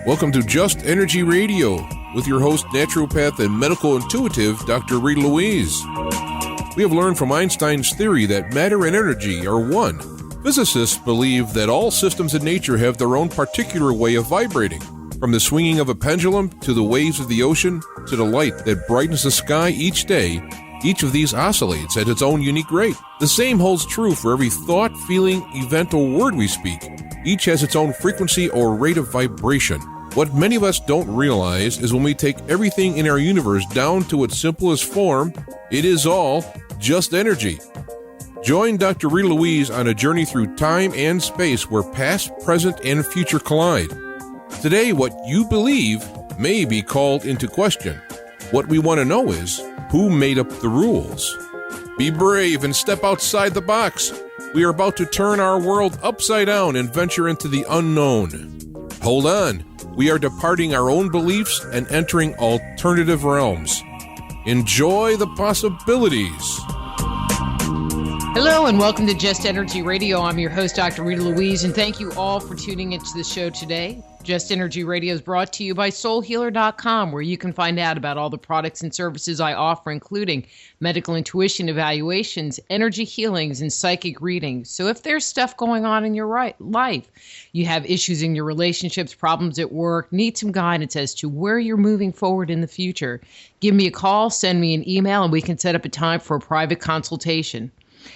Welcome to Just Energy Radio with your host, naturopath and medical intuitive, Dr. Rita Louise. We have learned from Einstein's theory that matter and energy are one. Physicists believe that all systems in nature have their own particular way of vibrating. From the swinging of a pendulum to the waves of the ocean to the light that brightens the sky each day, each of these oscillates at its own unique rate. The same holds true for every thought, feeling, event, or word we speak. Each has its own frequency or rate of vibration. What many of us don't realize is when we take everything in our universe down to its simplest form, it is all just energy. Join Dr. Rita Louise on a journey through time and space where past, present, and future collide. Today, what you believe may be called into question. What we want to know is, who made up the rules? Be brave and step outside the box. We are about to turn our world upside down and venture into the unknown. Hold on. We are departing our own beliefs and entering alternative realms. Enjoy the possibilities. Hello and welcome to Just Energy Radio. I'm your host, Dr. Rita Louise, and thank you all for tuning into the show today. Just Energy Radio is brought to you by SoulHealer.com, where you can find out about all the products and services I offer, including medical intuition evaluations, energy healings, and psychic readings. So if there's stuff going on in your life, you have issues in your relationships, problems at work, need some guidance as to where you're moving forward in the future, give me a call, send me an email, and we can set up a time for a private consultation.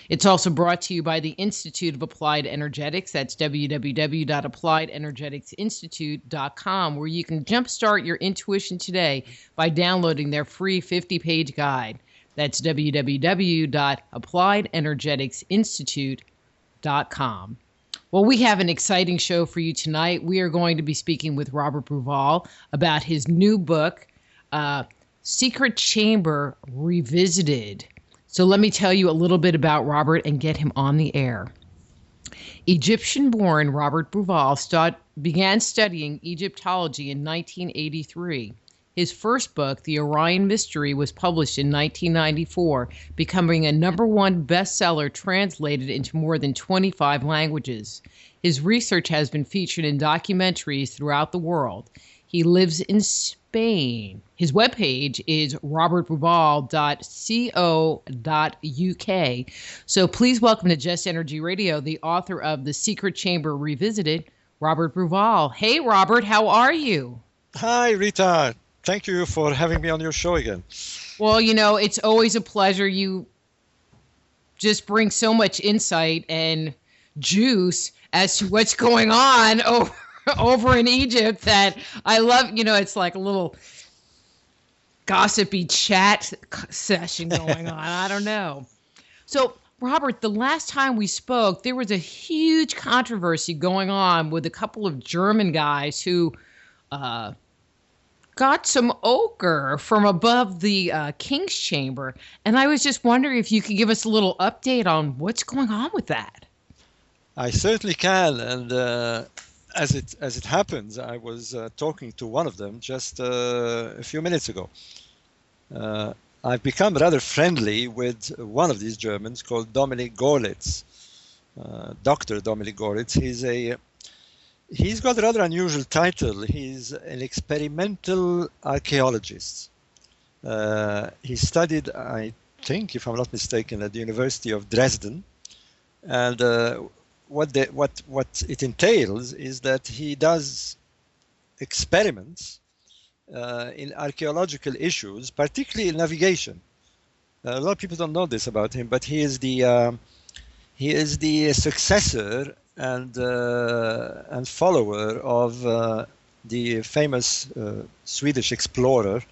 It's also brought to you by the Institute of Applied Energetics. That's www.appliedenergeticsinstitute.com, where you can jumpstart your intuition today by downloading their free 50-page guide. That's www.appliedenergeticsinstitute.com. Well, we have an exciting show for you tonight. We are going to be speaking with Robert Bauval about his new book, Secret Chamber Revisited. So let me tell you a little bit about Robert and get him on the air. Egyptian-born Robert Bauval began studying Egyptology in 1983. His first book, The Orion Mystery, was published in 1994, becoming a #1 bestseller translated into more than 25 languages. His research has been featured in documentaries throughout the world. He lives in Spain. His webpage is robertbauval.co.uk. So please welcome to Just Energy Radio, the author of The Secret Chamber Revisited, Robert Bauval. Hey, Robert, how are you? Hi, Rita. Thank you for having me on your show again. Well, you know, it's always a pleasure. You just bring so much insight and juice as to what's going on over in Egypt that I love. You know, it's like a little gossipy chat session going on. I don't know. So, Robert, the last time we spoke, there was a huge controversy going on with a couple of German guys who got some ochre from above the King's Chamber. And I was just wondering if you could give us a little update on what's going on with that. I certainly can. And as it happens, I was talking to one of them just a few minutes ago. I've become rather friendly with one of these Germans called Dominik Gorlitz, Dr. Dominik Gorlitz. He's got a rather unusual title. He's an experimental archaeologist. He studied, I think, if I'm not mistaken, at the University of Dresden. And what it entails is that he does experiments in archaeological issues, particularly in navigation. A lot of people don't know this about him, but he is the successor and follower of the famous Swedish explorer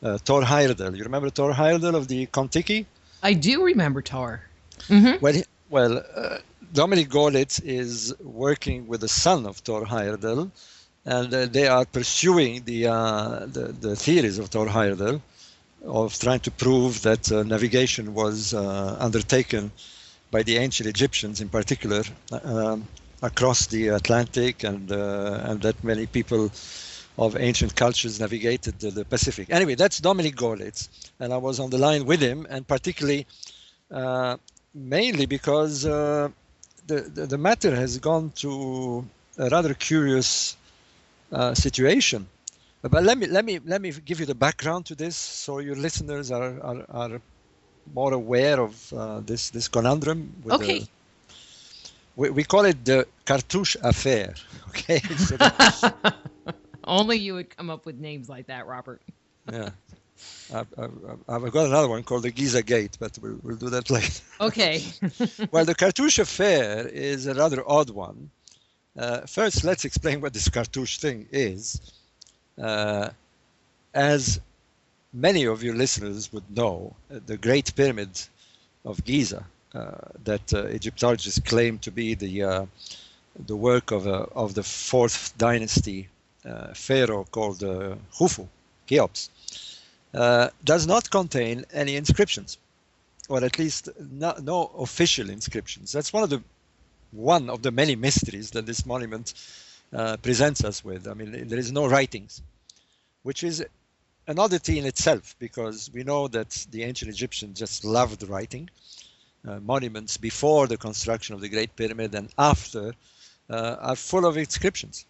Thor Heyerdahl. You remember Thor Heyerdahl of the Kon-Tiki? I do remember Thor. Mm-hmm. Well, Dominik Gorlitz is working with the son of Thor Heyerdahl, and they are pursuing the theories of Thor Heyerdahl of trying to prove that navigation was undertaken by the ancient Egyptians in particular across the Atlantic, and that many people of ancient cultures navigated the Pacific. Anyway, that's Dominic Gorlitz, and I was on the line with him, and particularly mainly because the matter has gone to a rather curious situation. But let me give you the background to this, so your listeners are more aware of this conundrum. Okay. We call it the cartouche affair. Okay. So Only you would come up with names like that, Robert. Yeah. I've got another one called the Giza Gate, but we'll do that later. Okay. Well, the cartouche affair is a rather odd one. First, let's explain what this cartouche thing is. As many of your listeners would know, the Great Pyramid of Giza, that Egyptologists claim to be the work of the fourth dynasty pharaoh called Khufu, Cheops, does not contain any inscriptions, or at least no official inscriptions. That's one of the many mysteries that this monument presents us with. I mean, there is no writings, which is an oddity in itself, because we know that the ancient Egyptians just loved writing. Monuments before the construction of the Great Pyramid and after are full of inscriptions.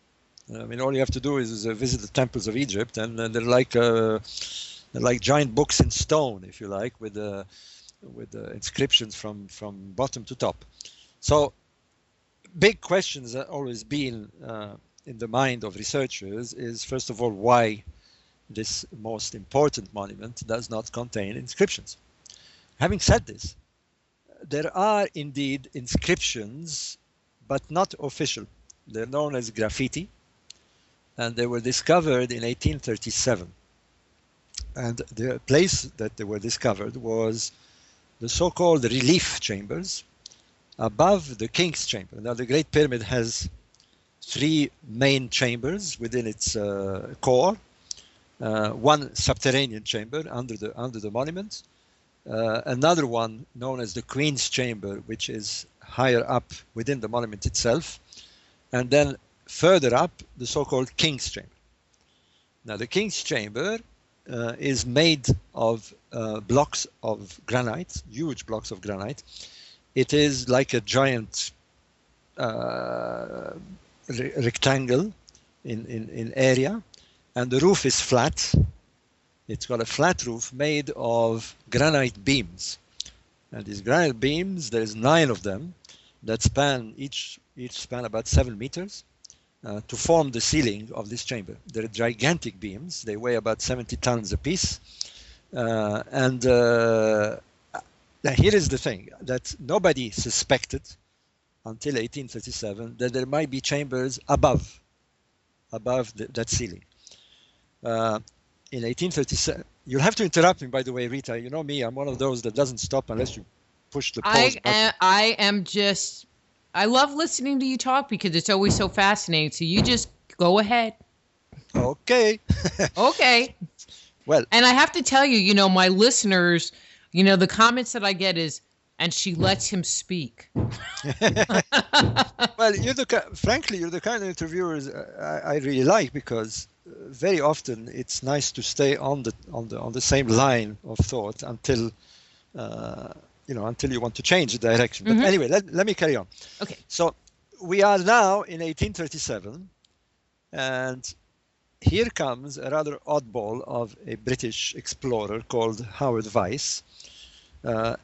I mean, all you have to do is visit the temples of Egypt, and they're like giant books in stone, if you like, with inscriptions from bottom to top. So, big questions that always been in the mind of researchers is, first of all, why this most important monument does not contain inscriptions. Having said this, there are indeed inscriptions, but not official. They're known as graffiti, and they were discovered in 1837. And the place that they were discovered was the so-called relief chambers above the King's Chamber. Now, the Great Pyramid has three main chambers within its core. One subterranean chamber under the monument, another one known as the Queen's Chamber, which is higher up within the monument itself, and then further up the so-called King's Chamber. Now, the King's Chamber is made of blocks of granite, huge blocks of granite. It is like a giant rectangle in area, and the roof is flat. It's got a flat roof made of granite beams. And these granite beams, there's 9 of them that span, each span about 7 meters to form the ceiling of this chamber. They're gigantic beams. They weigh about 70 tons apiece. And here is the thing, that nobody suspected until 1837 that there might be chambers above that ceiling. In 1837, you'll have to interrupt me, by the way, Rita. You know me, I'm one of those that doesn't stop unless you push the pause button. I love listening to you talk because it's always so fascinating. So you just go ahead. Okay. Okay. Well, and I have to tell you, my listeners, the comments that I get is, and she lets him speak. Well, frankly, you're the kind of interviewers I really like, because very often it's nice to stay on the same line of thought until you want to change the direction. But anyway, let me carry on. Okay. So we are now in 1837, and here comes a rather oddball of a British explorer called Howard Vyse,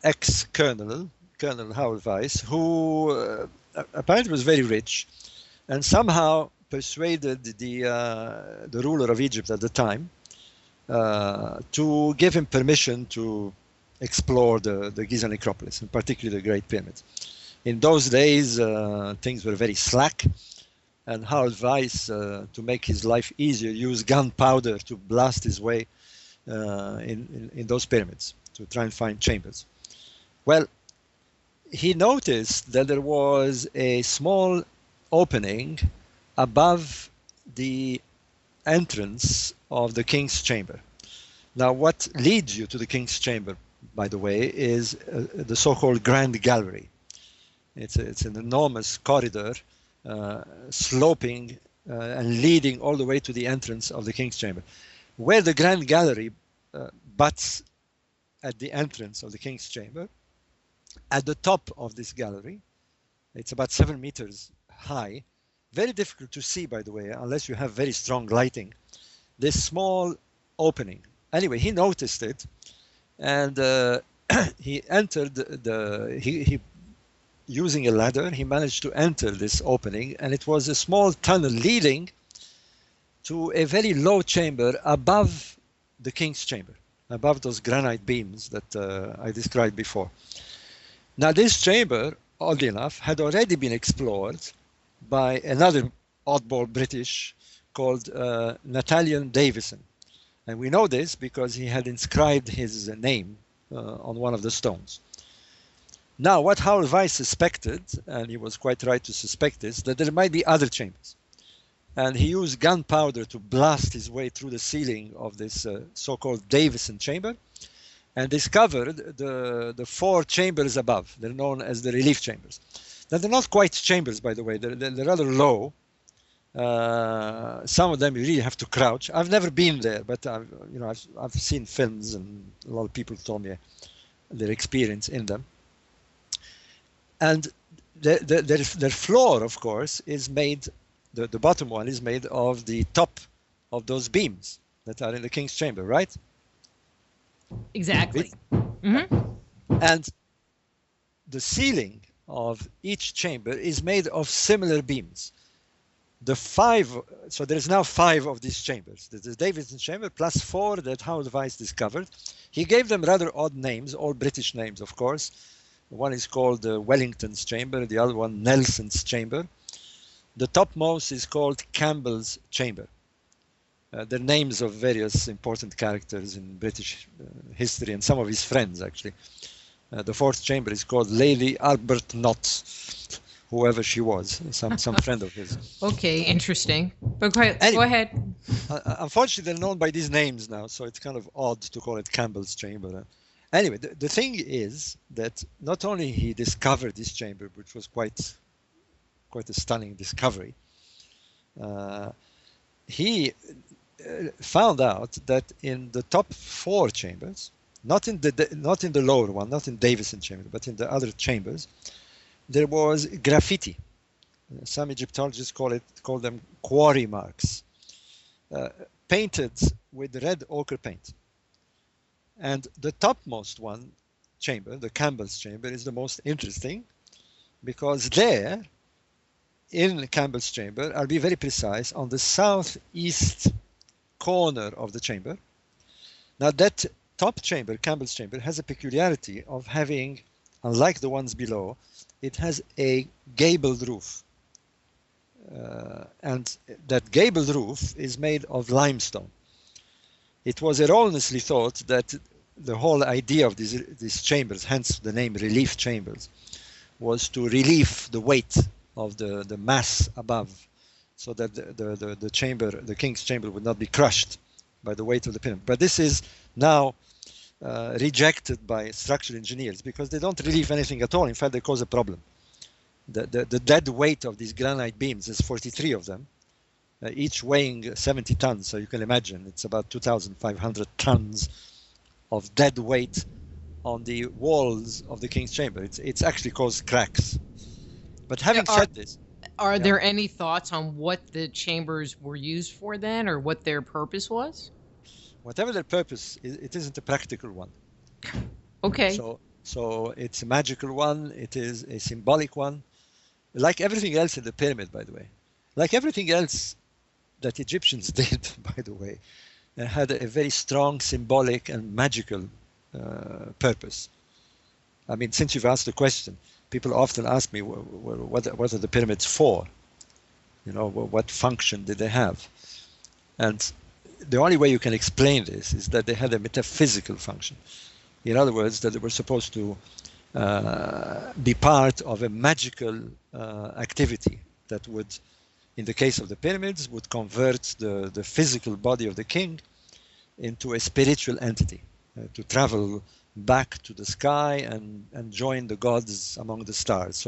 ex-Colonel Howard Vyse, who apparently was very rich, and somehow persuaded the ruler of Egypt at the time to give him permission to explore the Giza necropolis, and particularly the Great Pyramid. In those days, things were very slack, and Howard Vyse, to make his life easier, used gunpowder to blast his way in those pyramids to try and find chambers. Well, he noticed that there was a small opening above the entrance of the King's Chamber. Now, what leads you to the King's Chamber, by the way, is the so-called Grand Gallery. It's an enormous corridor sloping and leading all the way to the entrance of the king's chamber. Where the grand gallery butts at the entrance of the king's chamber, at the top of this gallery, it's about 7 meters high, very difficult to see, by the way, unless you have very strong lighting, this small opening. Anyway, he noticed it, and he entered he using a ladder, he managed to enter this opening, and it was a small tunnel leading to a very low chamber above the king's chamber, above those granite beams that I described before. Now, this chamber, oddly enough, had already been explored by another oddball British called Nathaniel Davison. And we know this because he had inscribed his name on one of the stones. Now, what Howard Weiss suspected, and he was quite right to suspect this, that there might be other chambers. And he used gunpowder to blast his way through the ceiling of this so-called Davison chamber, and discovered the 4 chambers above. They're known as the relief chambers. Now, they're not quite chambers, by the way. They're rather low. Some of them you really have to crouch. I've never been there, but I've seen films, and a lot of people told me their experience in them. And their floor, of course, is made, the bottom one is made of the top of those beams that are in the king's chamber, right? Exactly. Mm-hmm. And the ceiling of each chamber is made of similar beams. So there's now 5 of these chambers. There's the Davison chamber plus 4 that Howard Weiss discovered. He gave them rather odd names, all British names, of course. One is called Wellington's chamber, the other one Nelson's chamber. The topmost is called Campbell's chamber. They're names of various important characters in British history and some of his friends, actually. The 4th chamber is called Lady Arbuthnot, whoever she was, some friend of his. Okay, interesting. But go ahead. Unfortunately, they're known by these names now, so it's kind of odd to call it Campbell's chamber. Anyway, the thing is that not only he discovered this chamber, which was quite a stunning discovery, he found out that in the top 4 chambers, not in the lower one, not in Davison chamber, but in the other chambers, there was graffiti. Some Egyptologists call them quarry marks, painted with red ochre paint. And the topmost one chamber, the Campbell's chamber, is the most interesting, because there, in Campbell's chamber, I'll be very precise, on the southeast corner of the chamber. Now, that top chamber, Campbell's chamber, has a peculiarity of having, unlike the ones below, it has a gabled roof. And that gabled roof is made of limestone. It was erroneously thought that the whole idea of these chambers, hence the name relief chambers, was to relieve the weight of the mass above, so that the chamber, the king's chamber, would not be crushed by the weight of the pyramid. But this is now rejected by structural engineers because they don't relieve anything at all. In fact, they cause a problem. The dead weight of these granite beams, there's 43 of them, each weighing 70 tons. So you can imagine it's about 2,500 tons of dead weight on the walls of the king's chamber. It's actually caused cracks. But having said this, are there any thoughts on what the chambers were used for then, or what their purpose was? Whatever their purpose, it isn't a practical one. Okay. So it's a magical one. It is a symbolic one. Like everything else in the pyramid, by the way. Like everything else that Egyptians did, by the way, had a very strong symbolic and magical purpose. I mean, since you've asked the question, people often ask me, what are the pyramids for? You know, what function did they have? And the only way you can explain this is that they had a metaphysical function. In other words, that they were supposed to be part of a magical activity that would, in the case of the pyramids, would convert the physical body of the king into a spiritual entity, to travel back to the sky and join the gods among the stars.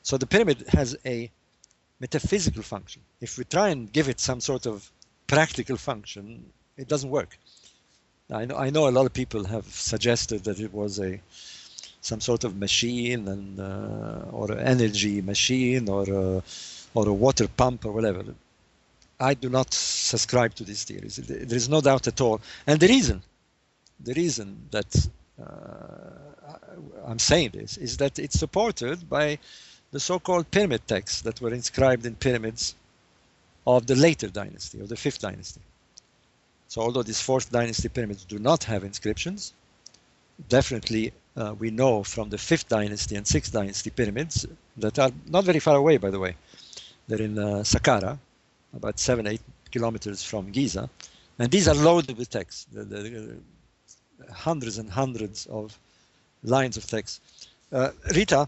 So the pyramid has a metaphysical function. If we try and give it some sort of practical function, it doesn't work. I know a lot of people have suggested that it was some sort of machine and or an energy machine or a water pump or whatever. I do not subscribe to these theories. There is no doubt at all. And the reason that I'm saying this is that it's supported by the so-called pyramid texts that were inscribed in pyramids of the later dynasty, of the 5th dynasty. So although these 4th dynasty pyramids do not have inscriptions, definitely we know from the 5th dynasty and 6th dynasty pyramids that are not very far away, by the way. They're in Saqqara, about 7-8 kilometers from Giza, and these are loaded with text. Hundreds and hundreds of lines of text. Rita,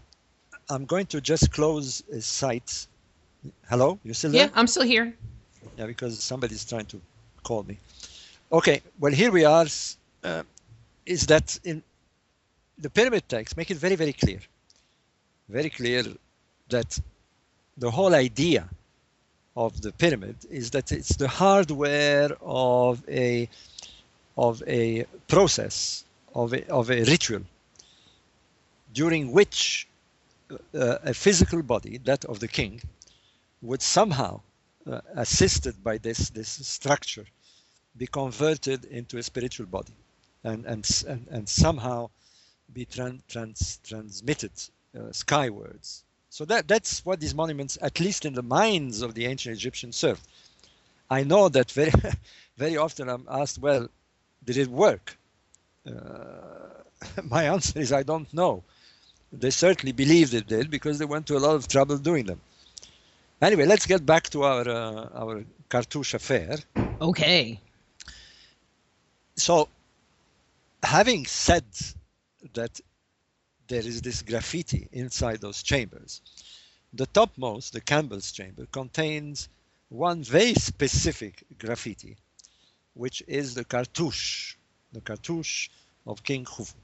I'm going to just close a site. Hello, you still there? Yeah, I'm still here. Yeah, because somebody's trying to call me. Okay, well, here we are. Is that in the pyramid text make it very, very clear that the whole idea of the pyramid is that it's the hardware of a process, of a ritual, during which a physical body, that of the king, would somehow, assisted by this structure, be converted into a spiritual body, and somehow be transmitted skywards. So that's what these monuments, at least in the minds of the ancient Egyptians, served. I know that very very often I'm asked, well, did it work? My answer is I don't know. They certainly believed it did because they went to a lot of trouble doing them. Anyway, let's get back to our cartouche affair. Okay. So, having said that there is this graffiti inside those chambers, the topmost, the Campbell's chamber, contains one very specific graffiti, which is the cartouche of King Khufu.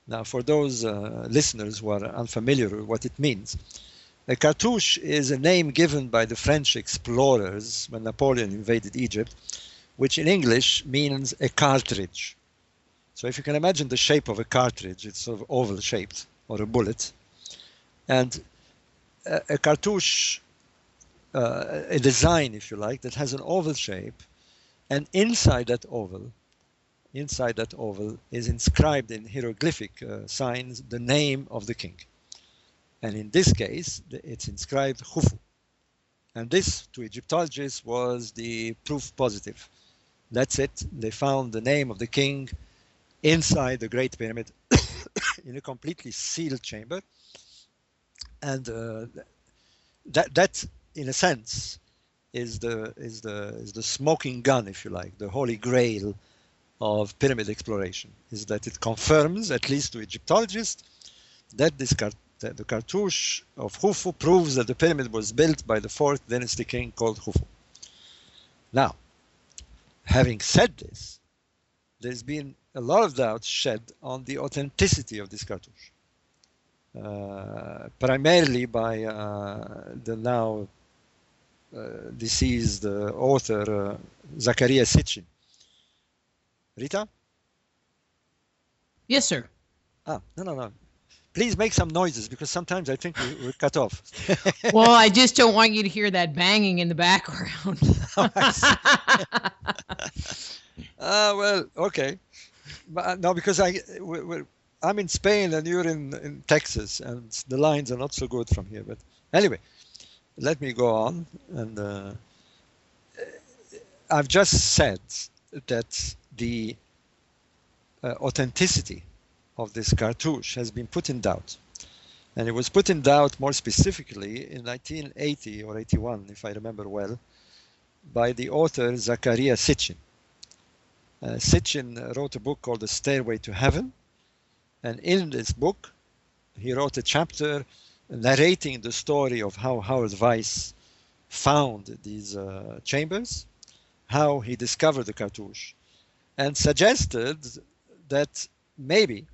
Now, for those listeners who are unfamiliar with what it means, a cartouche is a name given by the French explorers when Napoleon invaded Egypt, which in English means a cartridge. So if you can imagine the shape of a cartridge, it's sort of oval shaped, or a bullet. And a cartouche, a design, if you like, that has an oval shape, and inside that oval is inscribed in hieroglyphic signs the name of the king. And in this case, it's inscribed Khufu. And this, to Egyptologists, was the proof positive. That's it. They found the name of the king inside the Great Pyramid in a completely sealed chamber. And that, in a sense, is the smoking gun, if you like, the holy grail of pyramid exploration, is that it confirms, at least to Egyptologists, that the cartouche of Khufu proves that the pyramid was built by the 4th dynasty king called Khufu. Now, having said this, there's been a lot of doubt shed on the authenticity of this cartouche, primarily by the now deceased author Zakaria Sitchin. Rita? Yes, sir. No. Please make some noises because sometimes I think we're cut off. Well, I just don't want you to hear that banging in the background. Well, okay. But, no, because I'm in Spain and you're in Texas, and the lines are not so good from here. But anyway, let me go on. And I've just said that the authenticity of this cartouche has been put in doubt. And it was put in doubt more specifically in 1980 or 81, if I remember well, by the author Zakaria Sitchin. Sitchin wrote a book called The Stairway to Heaven. And in this book, he wrote a chapter narrating the story of how Howard Weiss found these chambers, how he discovered the cartouche, and suggested that maybe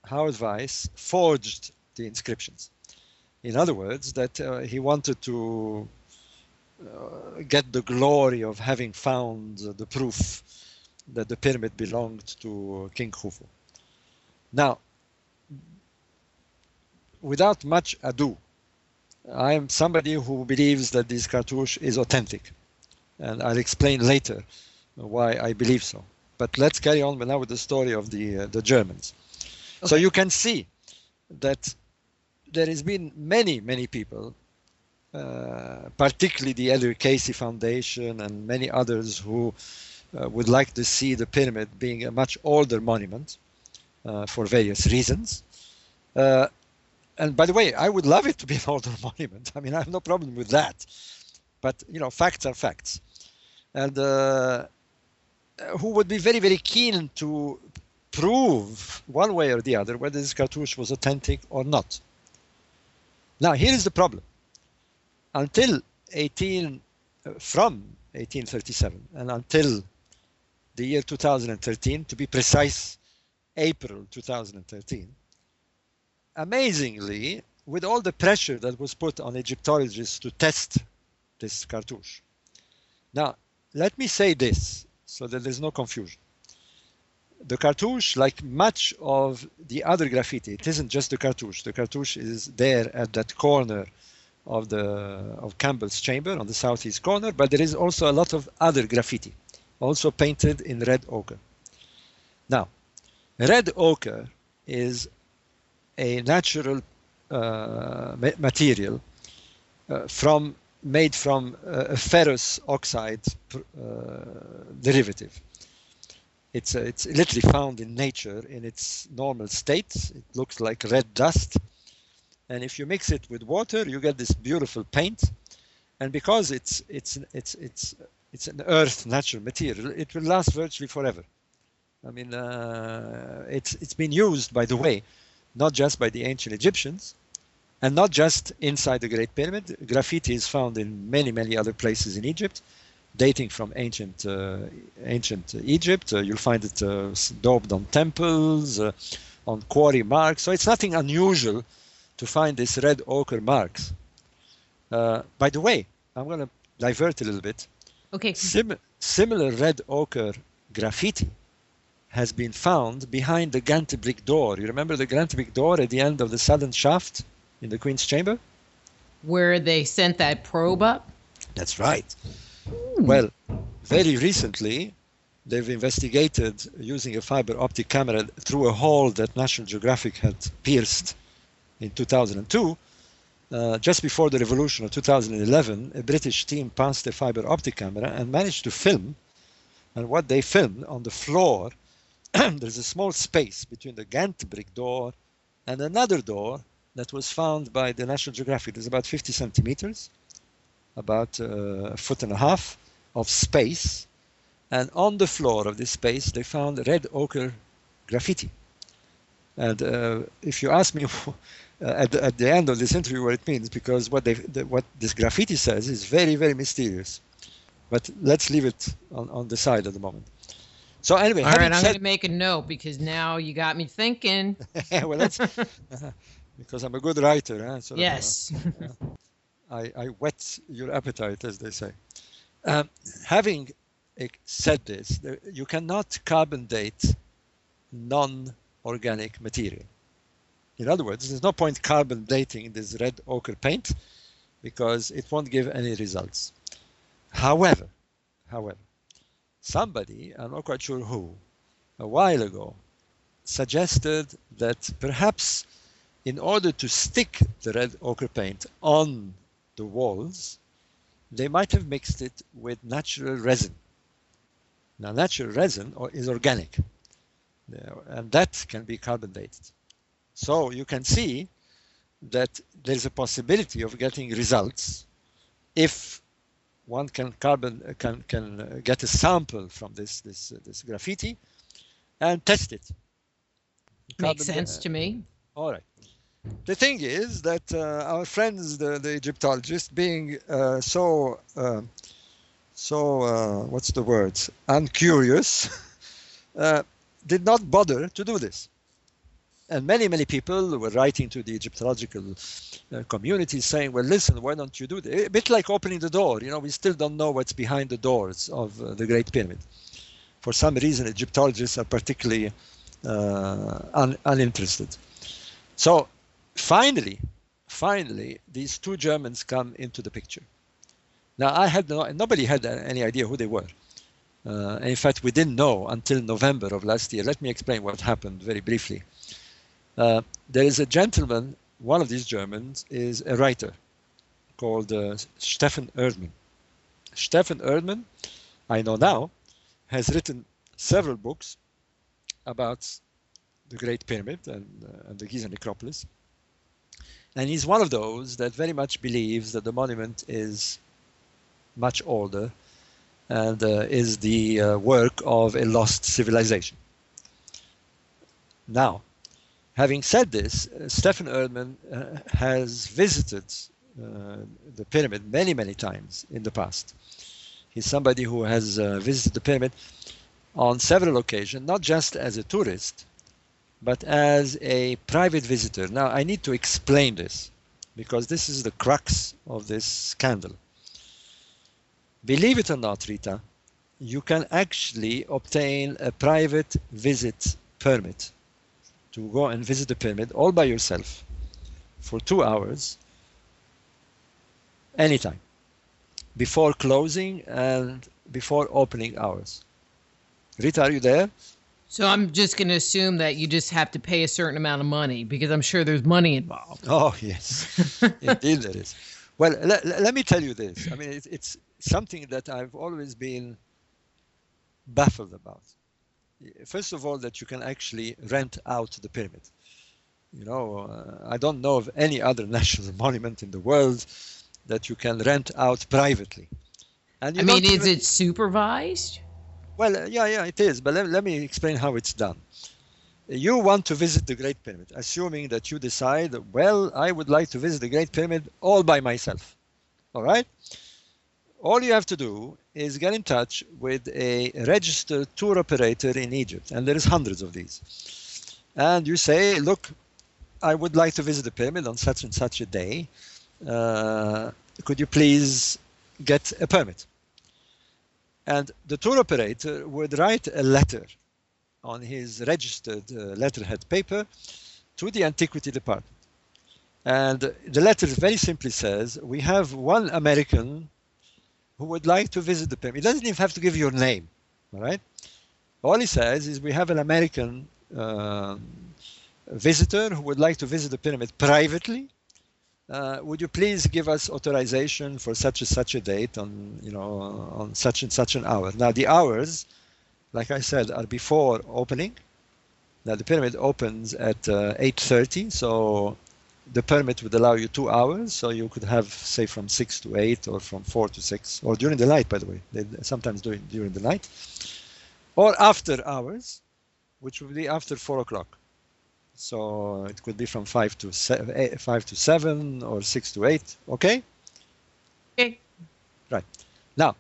Howard Weiss forged the inscriptions. In other words, that he wanted to get the glory of having found the proof that the pyramid belonged to King Khufu. Now, without much ado, I am somebody who believes that this cartouche is authentic, and I'll explain later why I believe so. But let's carry on now with the story of the Germans. Okay. So you can see that there has been many people, particularly the Elder Casey Foundation and many others who would like to see the pyramid being a much older monument for various reasons. And by the way, I would love it to be an older monument. I mean, I have no problem with that. But, you know, facts are facts. And who would be very keen to prove one way or the other whether this cartouche was authentic or not. Now, here is the problem. From 1837 and until the year 2013, to be precise, April 2013, amazingly, with all the pressure that was put on Egyptologists to test this cartouche. Now, let me say this so that there's no confusion. The cartouche, like much of the other graffiti, it isn't just the cartouche. The cartouche is there at that corner of Campbell's chamber on the southeast corner, but there is also a lot of other graffiti, also painted in red ochre. Now, red ochre is a natural material made from a ferrous oxide derivative. It's literally found in nature in its normal state. It looks like red dust. And if you mix it with water, you get this beautiful paint. And because it's an earth natural material, it will last virtually forever. I mean, it's been used, by the way, not just by the ancient Egyptians, and not just inside the Great Pyramid. Graffiti is found in many other places in Egypt, dating from ancient Egypt. You'll find it daubed on temples, on quarry marks. So it's nothing unusual to find these red ochre marks. By the way, I'm going to divert a little bit. Okay. Similar red ochre graffiti has been found behind the Gantebrick door. You remember the Gantebrick door at the end of the southern shaft in the Queen's Chamber? Where they sent that probe up? That's right. Well, very recently, they've investigated using a fiber optic camera through a hole that National Geographic had pierced in 2002. Just before the revolution of 2011, a British team passed a fiber optic camera and managed to film. And what they filmed on the floor, there's a small space between the Gantebrick door and another door that was found by the National Geographic. There's about 50 centimeters, about a foot and a half of space. And on the floor of this space, they found red ochre graffiti. And if you ask me at the end of this interview what it means, because what this graffiti says is very mysterious. But let's leave it on the side at the moment. So anyway, all right, I'm going to make a note because now you got me thinking. Well, that's because I'm a good writer. Huh? So, yes. I whet your appetite, as they say. Having said this, you cannot carbon date non-organic material. In other words, there's no point carbon dating this red ochre paint because it won't give any results. However, somebody, I'm not quite sure who, a while ago suggested that perhaps in order to stick the red ochre paint on the walls, they might have mixed it with natural resin. Now, natural resin is organic, and that can be carbon dated. So you can see that there's a possibility of getting results if one can get a sample from this graffiti and test it. Makes sense to me. All right. The thing is that our friends, the Egyptologists, being what's the word? Uncurious, did not bother to do this. And many people were writing to the Egyptological community saying, well, listen, why don't you do that? A bit like opening the door. We still don't know what's behind the doors of the Great Pyramid. For some reason, Egyptologists are particularly uninterested. So finally, these two Germans come into the picture. Now, nobody had any idea who they were. In fact, we didn't know until November of last year. Let me explain what happened very briefly. There is a gentleman, one of these Germans is a writer called Stephen Erdmann. Stephen Erdmann, I know now, has written several books about the Great Pyramid and the Giza necropolis. And he's one of those that very much believes that the monument is much older and is the work of a lost civilization. Now, having said this, Stephen Erdmann has visited the pyramid many times in the past. He's somebody who has visited the pyramid on several occasions, not just as a tourist, but as a private visitor. Now, I need to explain this because this is the crux of this scandal. Believe it or not, Rita, you can actually obtain a private visit permit to go and visit the pyramid all by yourself for 2 hours anytime, before closing and before opening hours. Rita, are you there? So I'm just going to assume that you just have to pay a certain amount of money because I'm sure there's money involved. Oh, yes. Indeed there is. Well, let me tell you this. I mean, it's something that I've always been baffled about. First of all, that you can actually rent out the pyramid. I don't know of any other national monument in the world that you can rent out privately. And is it supervised? Well, yeah, it is. But let me explain how it's done. You want to visit the Great Pyramid, assuming that you decide, well, I would like to visit the Great Pyramid all by myself. All right? All you have to do is get in touch with a registered tour operator in Egypt, and there is hundreds of these. And you say, look, I would like to visit the pyramid on such and such a day. Could you please get a permit? And the tour operator would write a letter on his registered letterhead paper to the antiquity department. And the letter very simply says, we have one American who would like to visit the pyramid. He doesn't even have to give your name, all right? All he says is we have an American visitor who would like to visit the pyramid privately. Would you please give us authorization for such and such a date on such and such an hour? Now the hours, like I said, are before opening. Now the pyramid opens at 8:30, so the permit would allow you 2 hours, so you could have, say, from 6 to 8 or from 4 to 6, or during the night, by the way. They sometimes do it during the night. Or after hours, which would be after 4 o'clock. So it could be from 5 to 7 or 6 to 8. Okay? Okay. Right. Now,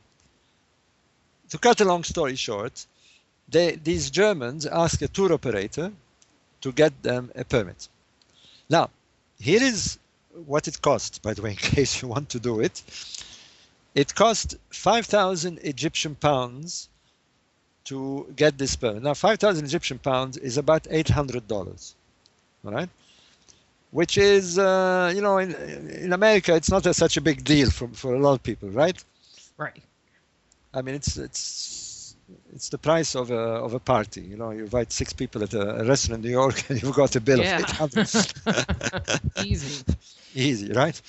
to cut a long story short, these Germans ask a tour operator to get them a permit. Now, here is what it costs, by the way, in case you want to do it. It cost 5,000 Egyptian pounds to get this permit. Now, 5,000 Egyptian pounds is about $800, all right? Which is, in America, it's not such a big deal for a lot of people, right? Right. I mean, it's the price of a party. You invite 6 people at a restaurant in New York and you've got a bill of $800. Easy, right?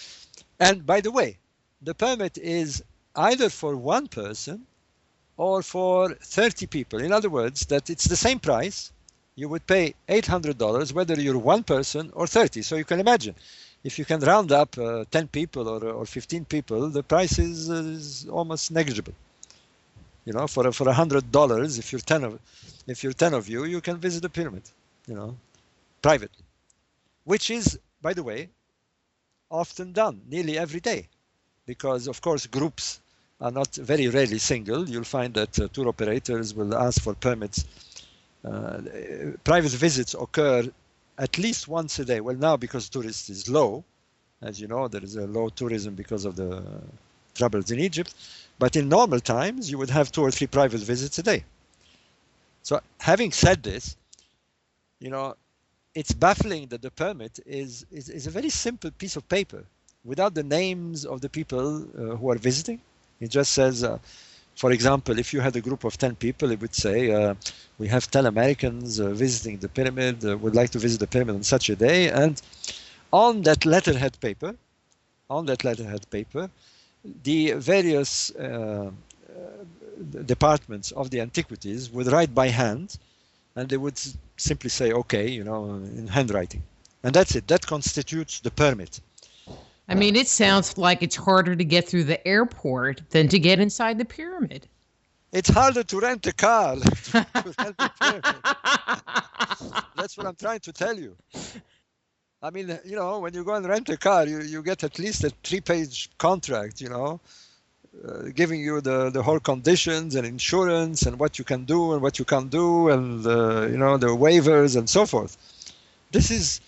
And by the way, the permit is either for one person or for 30 people. In other words, that it's the same price. You would pay $800 whether you're one person or 30. So you can imagine, if you can round up 10 people or 15 people, the price is almost negligible. For $100, if you're 10 of you, you can visit the pyramid, privately, which is, by the way, often done nearly every day, because of course groups are not very rarely single. You'll find that tour operators will ask for permits. Private visits occur at least once a day. Well, now because tourists is low, as you know, there is a low tourism because of the troubles in Egypt. But in normal times, you would have 2 or 3 private visits a day. So having said this, it's baffling that the permit is a very simple piece of paper without the names of the people who are visiting. It just says, for example, if you had a group of 10 people, it would say, we have 10 Americans visiting the pyramid, would like to visit the pyramid on such a day. And on that letterhead paper, the various departments of the antiquities would write by hand, and they would simply say, okay, in handwriting. And that's it. That constitutes the permit. I mean, it sounds like it's harder to get through the airport than to get inside the pyramid. It's harder to rent a car to rent the pyramid. That's what I'm trying to tell you. I mean, when you go and rent a car, you get at least a 3-page contract, giving you the whole conditions and insurance and what you can do and what you can't do and, the waivers and so forth. It's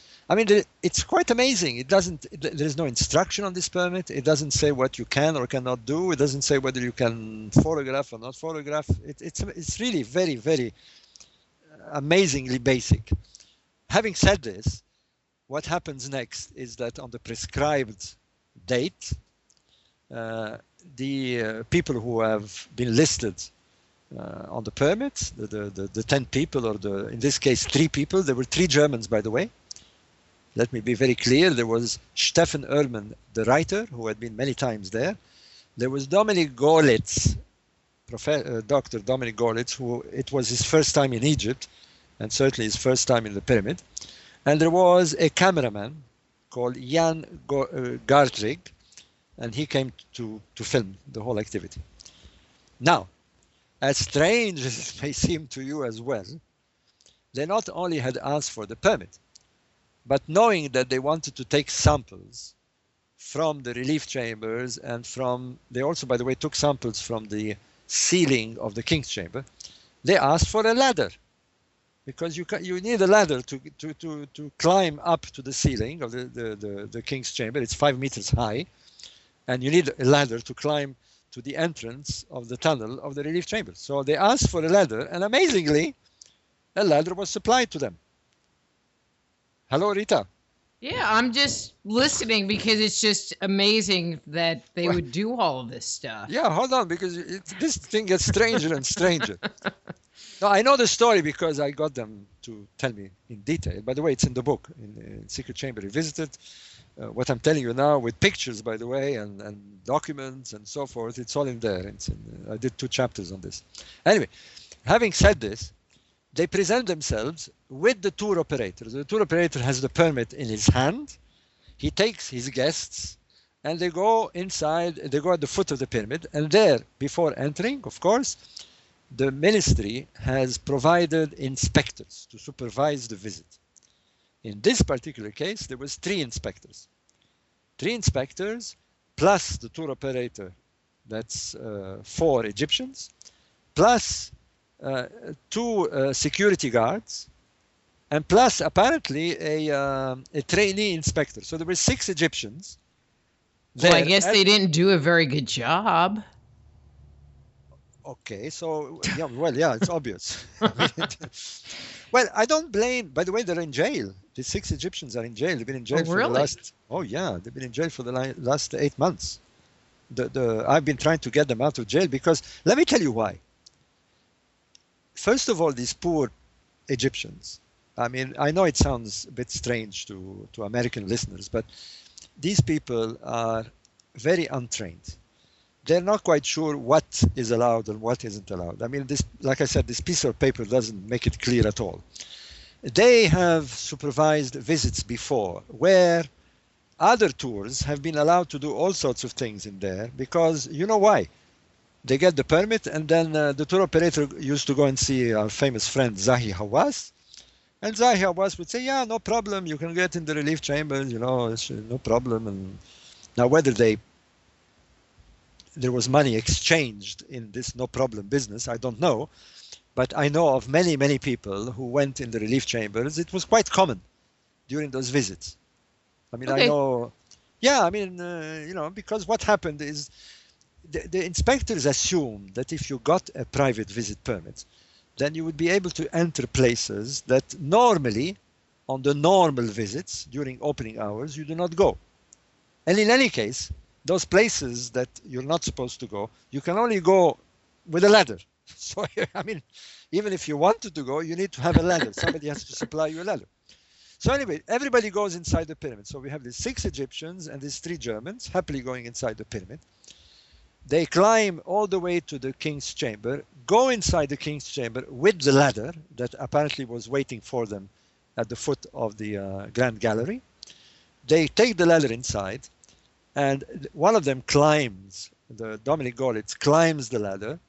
quite amazing. There's no instruction on this permit. It doesn't say what you can or cannot do. It doesn't say whether you can photograph or not photograph. It's really very, very amazingly basic. Having said this, what happens next is that on the prescribed date, the people who have been listed on the permit, the 10 people, or in this case 3 people, there were 3 Germans, by the way. Let me be very clear. There was Stefan Ehrman, the writer, who had been many times there. There was Dominik Golitz, Dr. Dominik Golitz, who it was his first time in Egypt, and certainly his first time in the pyramid. And there was a cameraman called Jan Gartrig, and he came to film the whole activity. Now, as strange as it may seem to you as well, they not only had asked for the permit, but knowing that they wanted to take samples from the relief chambers and they also, by the way, took samples from the ceiling of the king's chamber, they asked for a ladder. Because you need a ladder to climb up to the ceiling of the king's chamber. It's 5 meters high, and you need a ladder to climb to the entrance of the tunnel of the relief chamber. So they asked for a ladder, and amazingly, a ladder was supplied to them. Hello, Rita. Yeah, I'm just listening because it's just amazing that they would do all of this stuff. Yeah, hold on, because this thing gets stranger and stranger. No, I know the story because I got them to tell me in detail. By the way, it's in the book, in Secret Chamber Revisited. What I'm telling you now with pictures, by the way, and documents and so forth, it's all in there. I did 2 chapters on this. Anyway, having said this, they present themselves with the tour operator. The tour operator has the permit in his hand. He takes his guests and they go inside, they go at the foot of the pyramid, and there, before entering, of course, the ministry has provided inspectors to supervise the visit. In this particular case, there was 3 inspectors. 3 inspectors plus the tour operator, that's 4 Egyptians, plus 2 security guards, and plus apparently a trainee inspector. So there were 6 Egyptians. Well, I guess they didn't do a very good job. Okay, so yeah, it's obvious. Well, I don't blame. By the way, they're in jail. The 6 Egyptians are in jail. They've been in jail for the last. Oh yeah, they've been in jail for the last 8 months. I've been trying to get them out of jail because let me tell you why. First of all, these poor Egyptians. I mean, I know it sounds a bit strange to American listeners, but these people are very untrained. They're not quite sure what is allowed and what isn't allowed. I mean, like I said, this piece of paper doesn't make it clear at all. They have supervised visits before where other tours have been allowed to do all sorts of things in there because you know why? They get the permit, and then the tour operator used to go and see our famous friend Zahi Hawass. And Zahi Hawass would say, yeah, no problem, you can get in the relief chambers, it's no problem. And now whether there was money exchanged in this no problem business, I don't know. But I know of many, many people who went in the relief chambers. It was quite common during those visits. I mean, Okay. I know, yeah, I mean, because what happened is the inspectors assumed that if you got a private visit permit, then you would be able to enter places that normally, on the normal visits during opening hours, you do not go. And in any case, those places that you're not supposed to go, you can only go with a ladder. So, I mean, even if you wanted to go, you need to have a ladder. Somebody has to supply you a ladder. So anyway, everybody goes inside the pyramid. So we have these 6 Egyptians and these 3 Germans happily going inside the pyramid. They climb all the way to the king's chamber, go inside the king's chamber with the ladder that apparently was waiting for them at the foot of the Grand Gallery. They take the ladder inside, and one of them climbs, the Dominic Golitz climbs the ladder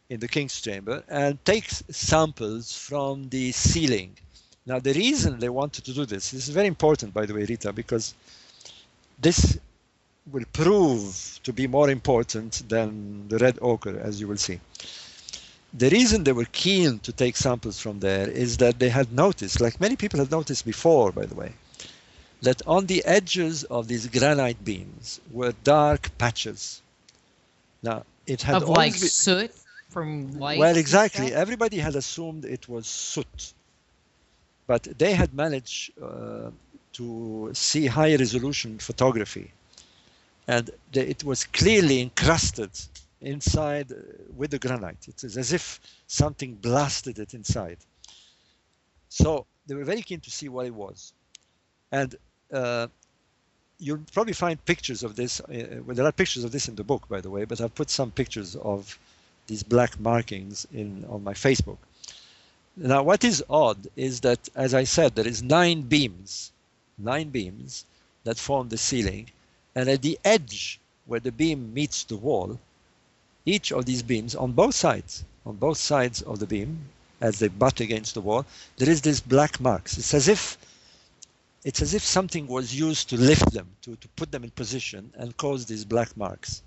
in the king's chamber and takes samples from the ceiling. Now, the reason they wanted to do this is very important, by the way, Rita, because this will prove to be more important than the red ochre, as you will see. The reason they were keen to take samples from there is that they had noticed, like many people had noticed before, by the way, that on the edges of these granite beams were dark patches. Now, it had Of like soot from light? Well, exactly. Everybody had assumed it was soot. But they had managed to see high resolution photography. And it was clearly encrusted inside with the granite. It is as if something blasted it inside. So they were very keen to see what it was. And you'll probably find pictures of this. Well, there are pictures of this in the book, by the way, but I've put some pictures of these black markings on my Facebook. Now, what is odd is that, as I said, there is 9 beams that form the ceiling. And at the edge where the beam meets the wall, each of these beams on both sides of the beam, as they butt against the wall, there is this black marks. It's as if something was used to lift them, to put them in position and cause these black marks.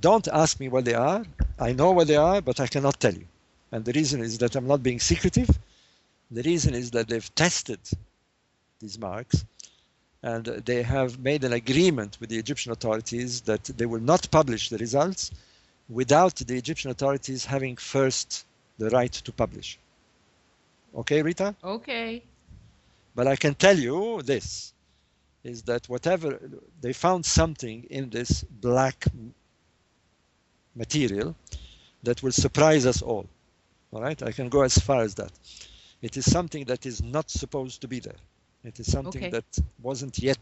Don't ask me what they are. I know what they are, but I cannot tell you. And the reason is that I'm not being secretive. The reason is that they've tested these marks, and they have made an agreement with the Egyptian authorities that they will not publish the results without the Egyptian authorities having first the right to publish. Okay, Rita? Okay. But I can tell you this, is that whatever, they found something in this black material that will surprise us all. All right, I can go as far as that. It is something that is not supposed to be there. It is something that wasn't yet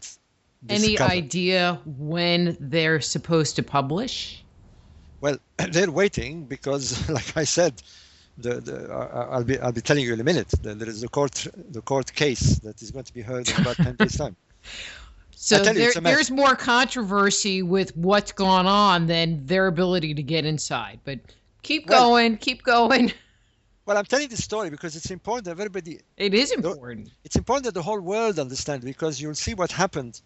discovered. Any idea when they're supposed to publish? Well, they're waiting because, like I said, I'll be telling you in a minute. There is the court case that is going to be heard in about 10 days' time. So there's more controversy with what's gone on than their ability to get inside. But keep going. Well, I'm telling this story because it's important that everybody... It is important. It's important that the whole world understands, because you'll see what happened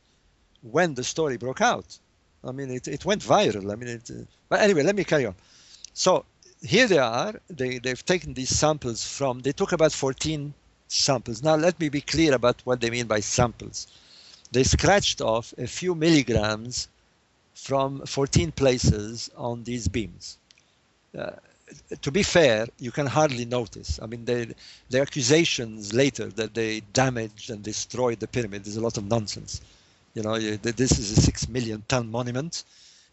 when the story broke out. I mean, it went viral. I mean, but anyway, let me carry on. So here they are. They've taken these samples from... They took about 14 samples. Now, let me be clear about what they mean by samples. They scratched off a few milligrams from 14 places on these beams. To be fair, you can hardly notice. I mean, the accusations later that they damaged and destroyed the pyramid is a lot of nonsense. You know, this is a 6 million ton monument.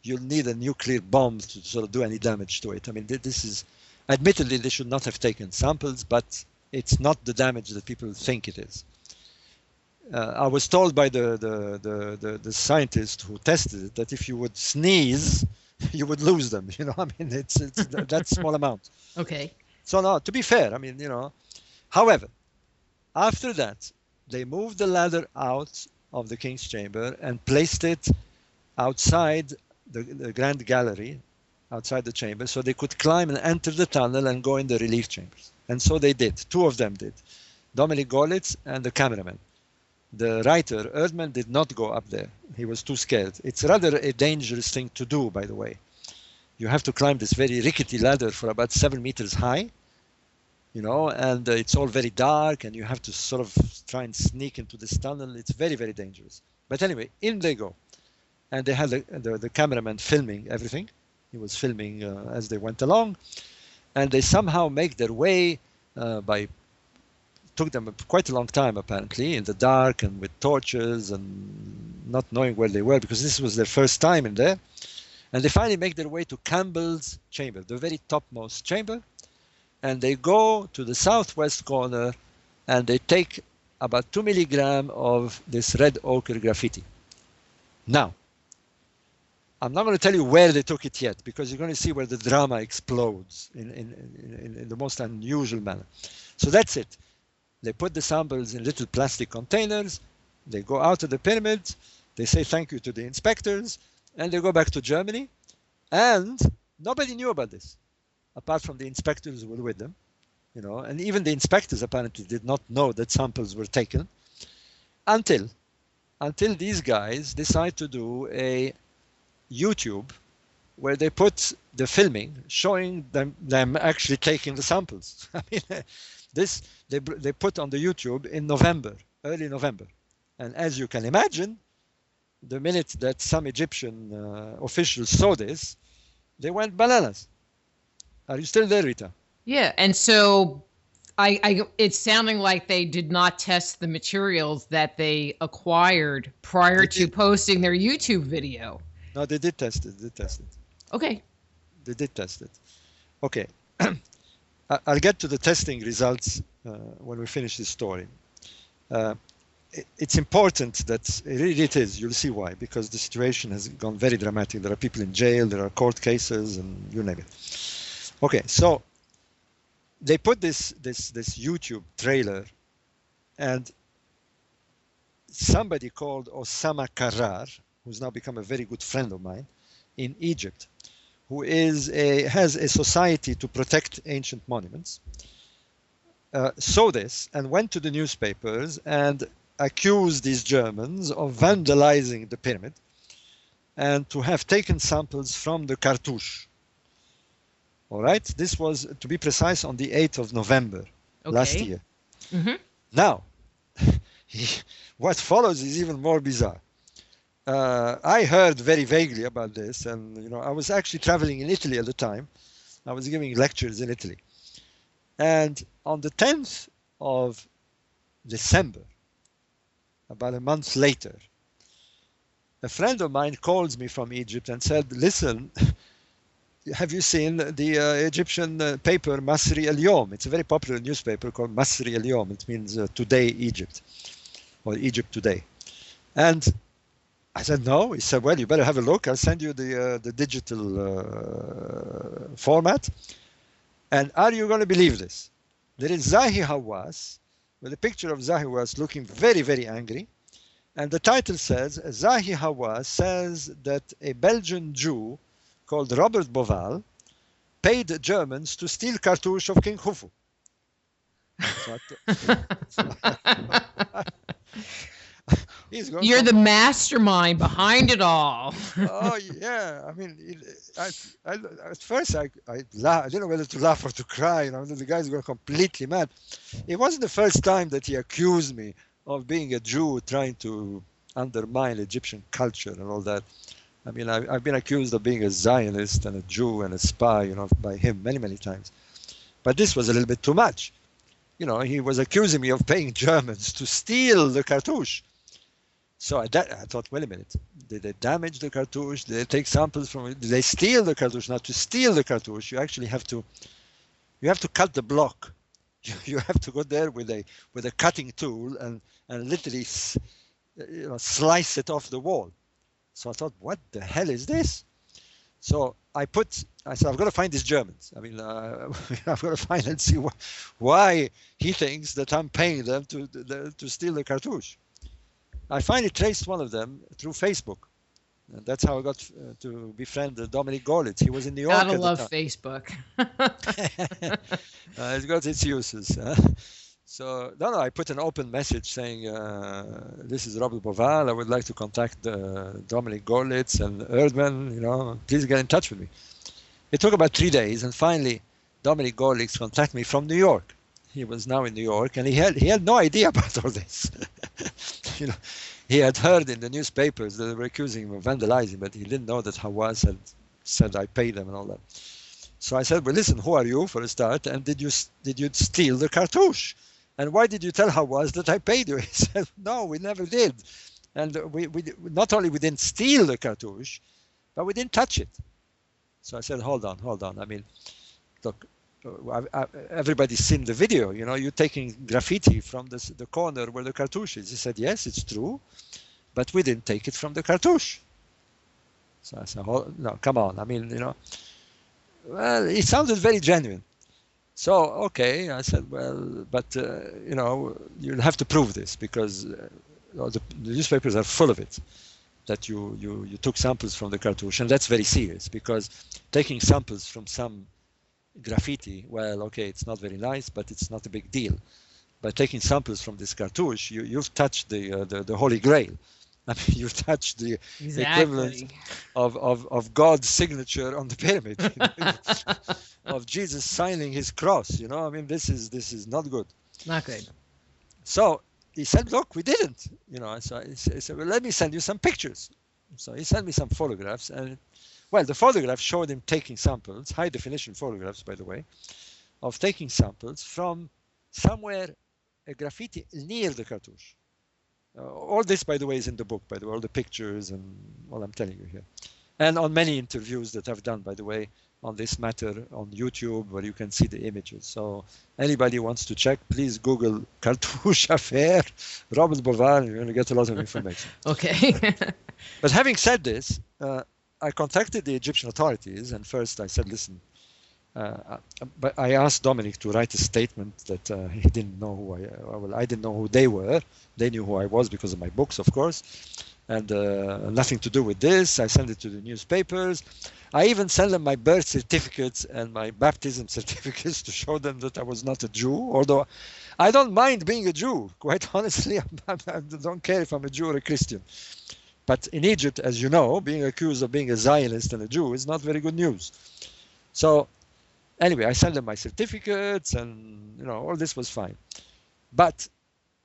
You'll need a nuclear bomb to sort of do any damage to it. I mean, this is, admittedly, they should not have taken samples, but it's not the damage that people think it is. I was told by the scientist who tested it that if you would sneeze, you would lose them. You know, I mean, it's that small amount. Okay. So no, to be fair, I mean, you know, however, after that, they moved the ladder out of the king's chamber and placed it outside the grand gallery, outside the chamber, so they could climb and enter the tunnel and go in the relief chambers. And so they did. 2 of them did, Dominic Golitz and the cameraman. The writer, Erdmann, did not go up there. He was too scared. It's rather a dangerous thing to do, by the way. You have to climb this very rickety ladder for about 7 meters high. and it's all very dark, and you have to sort of try and sneak into this tunnel. It's very, very dangerous. But anyway, in they go. And they had the cameraman filming everything. He was filming as they went along. And they somehow make their way took them quite a long time, apparently, in the dark and with torches and not knowing where they were, because this was their first time in there. And they finally make their way to Campbell's chamber, the very topmost chamber. And they go to the southwest corner, and they take about 2 milligrams of this red ochre graffiti. Now, I'm not going to tell you where they took it yet, because you're going to see where the drama explodes in the most unusual manner. So that's it. They put the samples in little plastic containers. They go out of the pyramid. They say thank you to the inspectors, and they go back to Germany. And nobody knew about this, apart from the inspectors who were with them. And even the inspectors apparently did not know that samples were taken until these guys decide to do a YouTube where they put the filming showing them actually taking the samples. I mean, this they put on the YouTube in November, early November. And as you can imagine, the minute that some Egyptian officials saw this, they went bananas. Are you still there, Rita? Yeah, and so it's sounding like they did not test the materials that they acquired prior to posting their YouTube video. No, they did test it. Okay. They did test it. Okay. I'll get to the testing results when we finish this story. It's important that it is. You'll see why, because the situation has gone very dramatic. There are people in jail, there are court cases, and you name it. Okay, so they put this YouTube trailer, and somebody called Osama Karar, who's now become a very good friend of mine in Egypt, who has a society to protect ancient monuments, saw this and went to the newspapers and accused these Germans of vandalizing the pyramid and to have taken samples from the cartouche. All right, this was, to be precise, on the 8th of November last year. Mm-hmm. Now, what follows is even more bizarre. I heard very vaguely about this, and I was actually traveling in Italy at the time. I was giving lectures in Italy. And on the 10th of December, about a month later, a friend of mine calls me from Egypt and said, listen, have you seen the Egyptian paper Masri al-Yom? It's a very popular newspaper called Masri al-Yom. It means Today Egypt, or Egypt Today. And I said, no. He said, well, you better have a look. I'll send you the digital format. And are you going to believe this? There is Zahi Hawass, with a picture of Zahi Hawass looking very, very angry. And the title says, Zahi Hawass says that a Belgian Jew called Robert Bauval paid Germans to steal cartouche of King Khufu. You're the mastermind behind it all. Oh yeah, I mean, at first I didn't know whether to laugh or to cry. The guys were completely mad. It wasn't the first time that he accused me of being a Jew trying to undermine Egyptian culture and all that. I mean, I've been accused of being a Zionist and a Jew and a spy, by him many, many times. But this was a little bit too much. He was accusing me of paying Germans to steal the cartouche. So I thought, wait a minute, did they damage the cartouche? Did they take samples from it? Did they steal the cartouche? Now, to steal the cartouche, you actually have to cut the block. You have to go there with a cutting tool and literally slice it off the wall. So I thought, what the hell is this? So I said, I've got to find these Germans. I mean, I've got to find and see why he thinks that I'm paying them to steal the cartouche. I finally traced one of them through Facebook. And that's how I got to befriend Dominic Gorlitz. He was in New York. Gotta love Facebook. It's got its uses. So, I put an open message saying, this is Robert Bauval. I would like to contact Dominic Gorlitz and Erdman. Please get in touch with me. It took about 3 days, and finally, Dominic Gorlitz contacted me from New York. He was now in New York, and he had no idea about all this. You know, he had heard in the newspapers that they were accusing him of vandalizing, but he didn't know that Hawass had said I paid them and all that. So I said, well, listen, who are you for a start, and did you steal the cartouche? And why did you tell Hawass that I paid you? He said, no, we never did. And we not only we didn't steal the cartouche, but we didn't touch it. So I said, hold on. I mean, look, everybody's seen the video. You know, you're taking graffiti from the corner where the cartouche is. He said, yes, it's true, but we didn't take it from the cartouche. So I said, no, come on. I mean, you know, well, it sounded very genuine. So, okay, I said, well, but, you know, you'll have to prove this because the newspapers are full of it, that you took samples from the cartouche. And that's very serious because taking samples from some graffiti, well, okay, it's not very nice, but it's not a big deal. But taking samples from this cartouche, you've touched the Holy Grail. I mean, you've touched the equivalent of God's signature on the pyramid, you know, of Jesus signing his cross. You know, I mean, this is not good. Not good. So he said, look, we didn't. You know, so he said, well, let me send you some pictures. So he sent me some photographs, and well, the photographs showed him taking samples, high definition photographs, by the way, of taking samples from somewhere, a graffiti near the cartouche. All this, by the way, is in the book, by the way, all the pictures and all I'm telling you here. And on many interviews that I've done, by the way, on this matter on YouTube, where you can see the images. So anybody wants to check, please Google cartouche affair, Robert Bauval, you're going to get a lot of information. Okay. But having said this, I contacted the Egyptian authorities, and first I said, listen, but I asked Dominic to write a statement that he didn't know who I didn't know who they were. They knew who I was because of my books, of course, and nothing to do with this. I sent it to the newspapers. I even sent them my birth certificates and my baptism certificates to show them that I was not a Jew, although I don't mind being a Jew. Quite honestly, I don't care if I'm a Jew or a Christian. But in Egypt, as you know, being accused of being a Zionist and a Jew is not very good news. So anyway, I sent them my certificates, and you know, all this was fine. But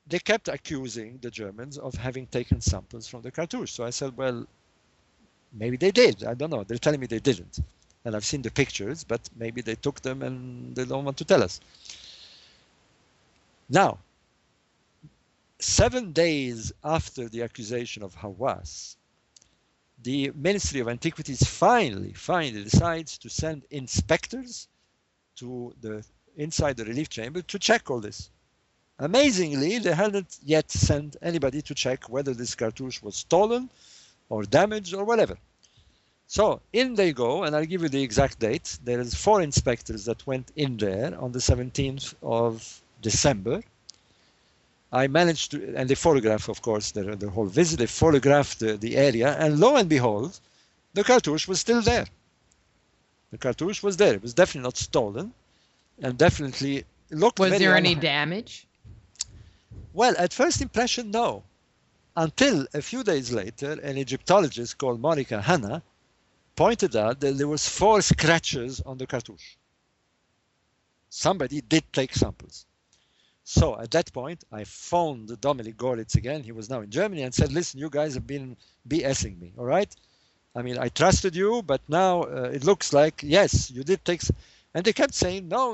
they kept accusing the Germans of having taken samples from the cartouche. So I said, well, maybe they did. I don't know. They're telling me they didn't. And I've seen the pictures, but maybe they took them and they don't want to tell us. Now, 7 days after the accusation of Hawass, the Ministry of Antiquities finally decides to send inspectors to inside the relief chamber to check all this. Amazingly, they hadn't yet sent anybody to check whether this cartouche was stolen or damaged or whatever. So in they go, and I'll give you the exact date. There is 4 inspectors that went in there on the 17th of December. I managed to, and they photographed, of course, the whole visit. They photographed the area, and lo and behold, the cartouche was still there. The cartouche was there. It was definitely not stolen, and definitely looked very... Was there any damage? Well, at first impression, no. Until a few days later, an Egyptologist called Monica Hanna pointed out that there was 4 scratches on the cartouche. Somebody did take samples. So at that point, I phoned Dominic Goritz again. He was now in Germany, and said, listen, you guys have been BSing me, all right? I mean, I trusted you, but now it looks like, yes, you did take... And they kept saying, no,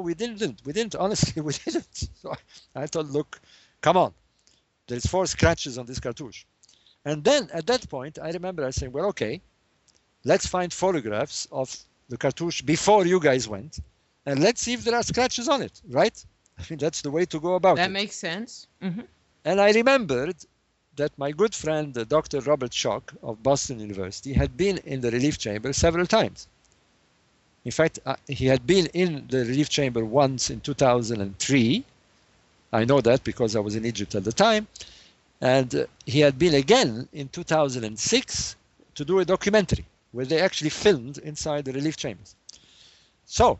we didn't, honestly, we didn't. So I thought, look, come on. There's 4 scratches on this cartouche. And then at that point, I remember I saying, well, okay, let's find photographs of the cartouche before you guys went, and let's see if there are scratches on it, right? I mean, that's the way to go about it. That makes sense. Mm-hmm. And I remembered that my good friend, Dr. Robert Schock of Boston University, had been in the relief chamber several times. In fact, he had been in the relief chamber once in 2003. I know that because I was in Egypt at the time. And he had been again in 2006 to do a documentary where they actually filmed inside the relief chambers. So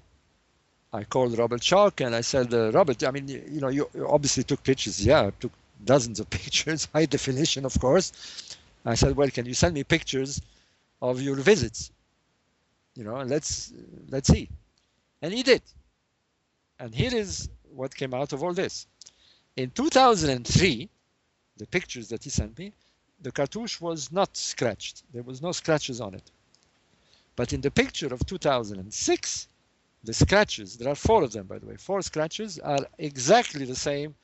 I called Robert Schock and I said, Robert, I mean, you know, you obviously took pictures. Yeah, I took dozens of pictures, high definition, of course. I said, well, can you send me pictures of your visits? You know, let's see. And he did. And here is what came out of all this. In 2003, the pictures that he sent me, the cartouche was not scratched. There was no scratches on it. But in the picture of 2006, the scratches, there are 4 of them, by the way, 4 scratches are exactly the same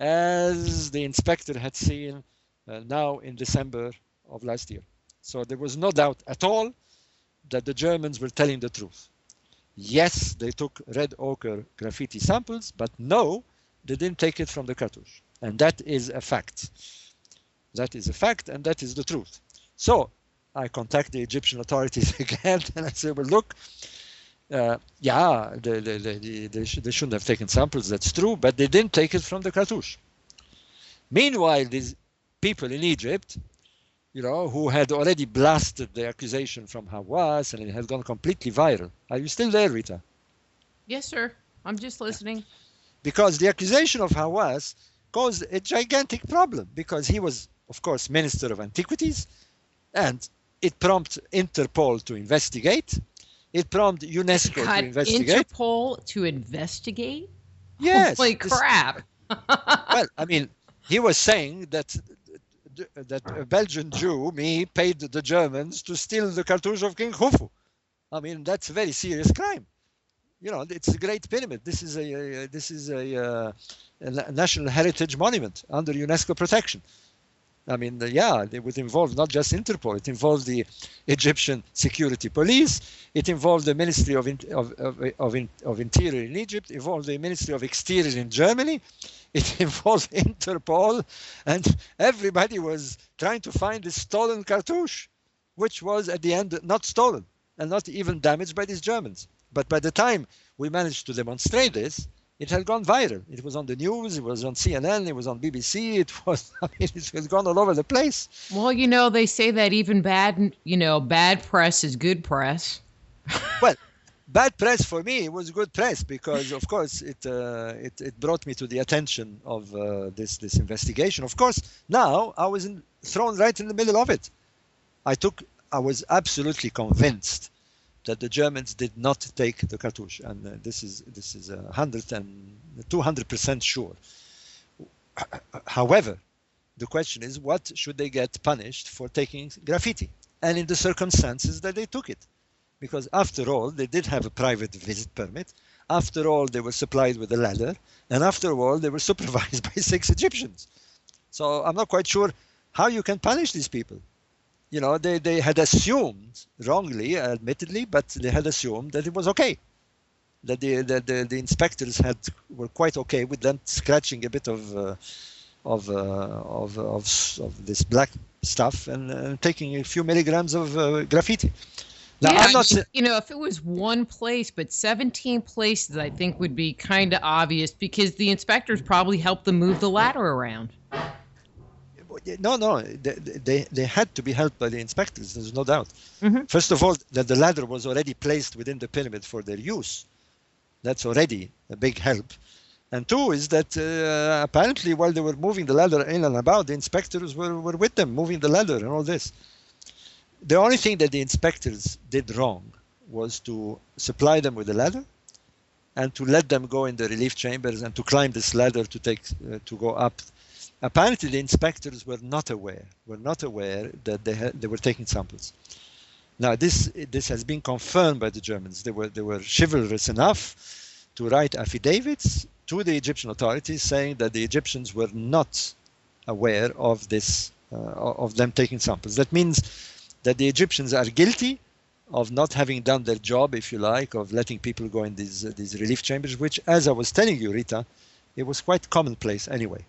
as the inspector had seen now in December of last year. So there was no doubt at all that the Germans were telling the truth. Yes, they took red ochre graffiti samples, but no, they didn't take it from the cartouche. And that is a fact. That is a fact, and that is the truth. So I contact the Egyptian authorities again, and I say, well, look, yeah, they shouldn't have taken samples, that's true, but they didn't take it from the cartouche. Meanwhile, these people in Egypt, you know, who had already blasted the accusation from Hawass, and it had gone completely viral. Are you still there, Rita? Yes, sir. I'm just listening. Because the accusation of Hawass caused a gigantic problem, because he was, of course, Minister of Antiquities, and it prompted Interpol to investigate. It prompted UNESCO to investigate. Interpol to investigate? Yes. Holy crap. Well, I mean, he was saying that a Belgian Jew, me, paid the Germans to steal the cartouche of King Khufu. I mean, that's a very serious crime. You know, it's a Great Pyramid. This is a national heritage monument under UNESCO protection. I mean, yeah, it would involve not just Interpol. It involved the Egyptian security police. It involved the Ministry of Interior in Egypt. It involved the Ministry of Exterior in Germany. It involved Interpol, and everybody was trying to find this stolen cartouche, which was at the end not stolen and not even damaged by these Germans. But by the time we managed to demonstrate this, it had gone viral. It was on the news, it was on CNN, it was on BBC, it had gone all over the place. Well, you know, they say that even bad press is good press. Well, bad press for me was good press because, of course, it brought me to the attention of this investigation. Of course, now I was thrown right in the middle of it. I was absolutely convinced that the Germans did not take the cartouche, and this is 200% sure. However, the question is, what should they get punished for taking graffiti, and in the circumstances that they took it? Because after all, they did have a private visit permit. After all, they were supplied with a ladder, and after all, they were supervised by 6 Egyptians. So I'm not quite sure how you can punish these people. You know, they had assumed, wrongly, admittedly, but they had assumed that it was okay. That the inspectors were quite okay with them scratching a bit of this black stuff and taking a few milligrams of graffiti. Now, yeah, I'm not you know, if it was one place, but 17 places, I think would be kind of obvious because the inspectors probably helped them move the ladder around. No, they had to be helped by the inspectors, there's no doubt. Mm-hmm. First of all, that the ladder was already placed within the pyramid for their use. That's already a big help. And 2 is that apparently while they were moving the ladder in and about, the inspectors were with them, moving the ladder and all this. The only thing that the inspectors did wrong was to supply them with a ladder and to let them go in the relief chambers and to climb this ladder to go up. Apparently, the inspectors were not aware that they were taking samples. Now, this has been confirmed by the Germans. They were chivalrous enough to write affidavits to the Egyptian authorities saying that the Egyptians were not aware of this, of them taking samples. That means that the Egyptians are guilty of not having done their job, if you like, of letting people go in these relief chambers, which, as I was telling you, Rita, it was quite commonplace anyway.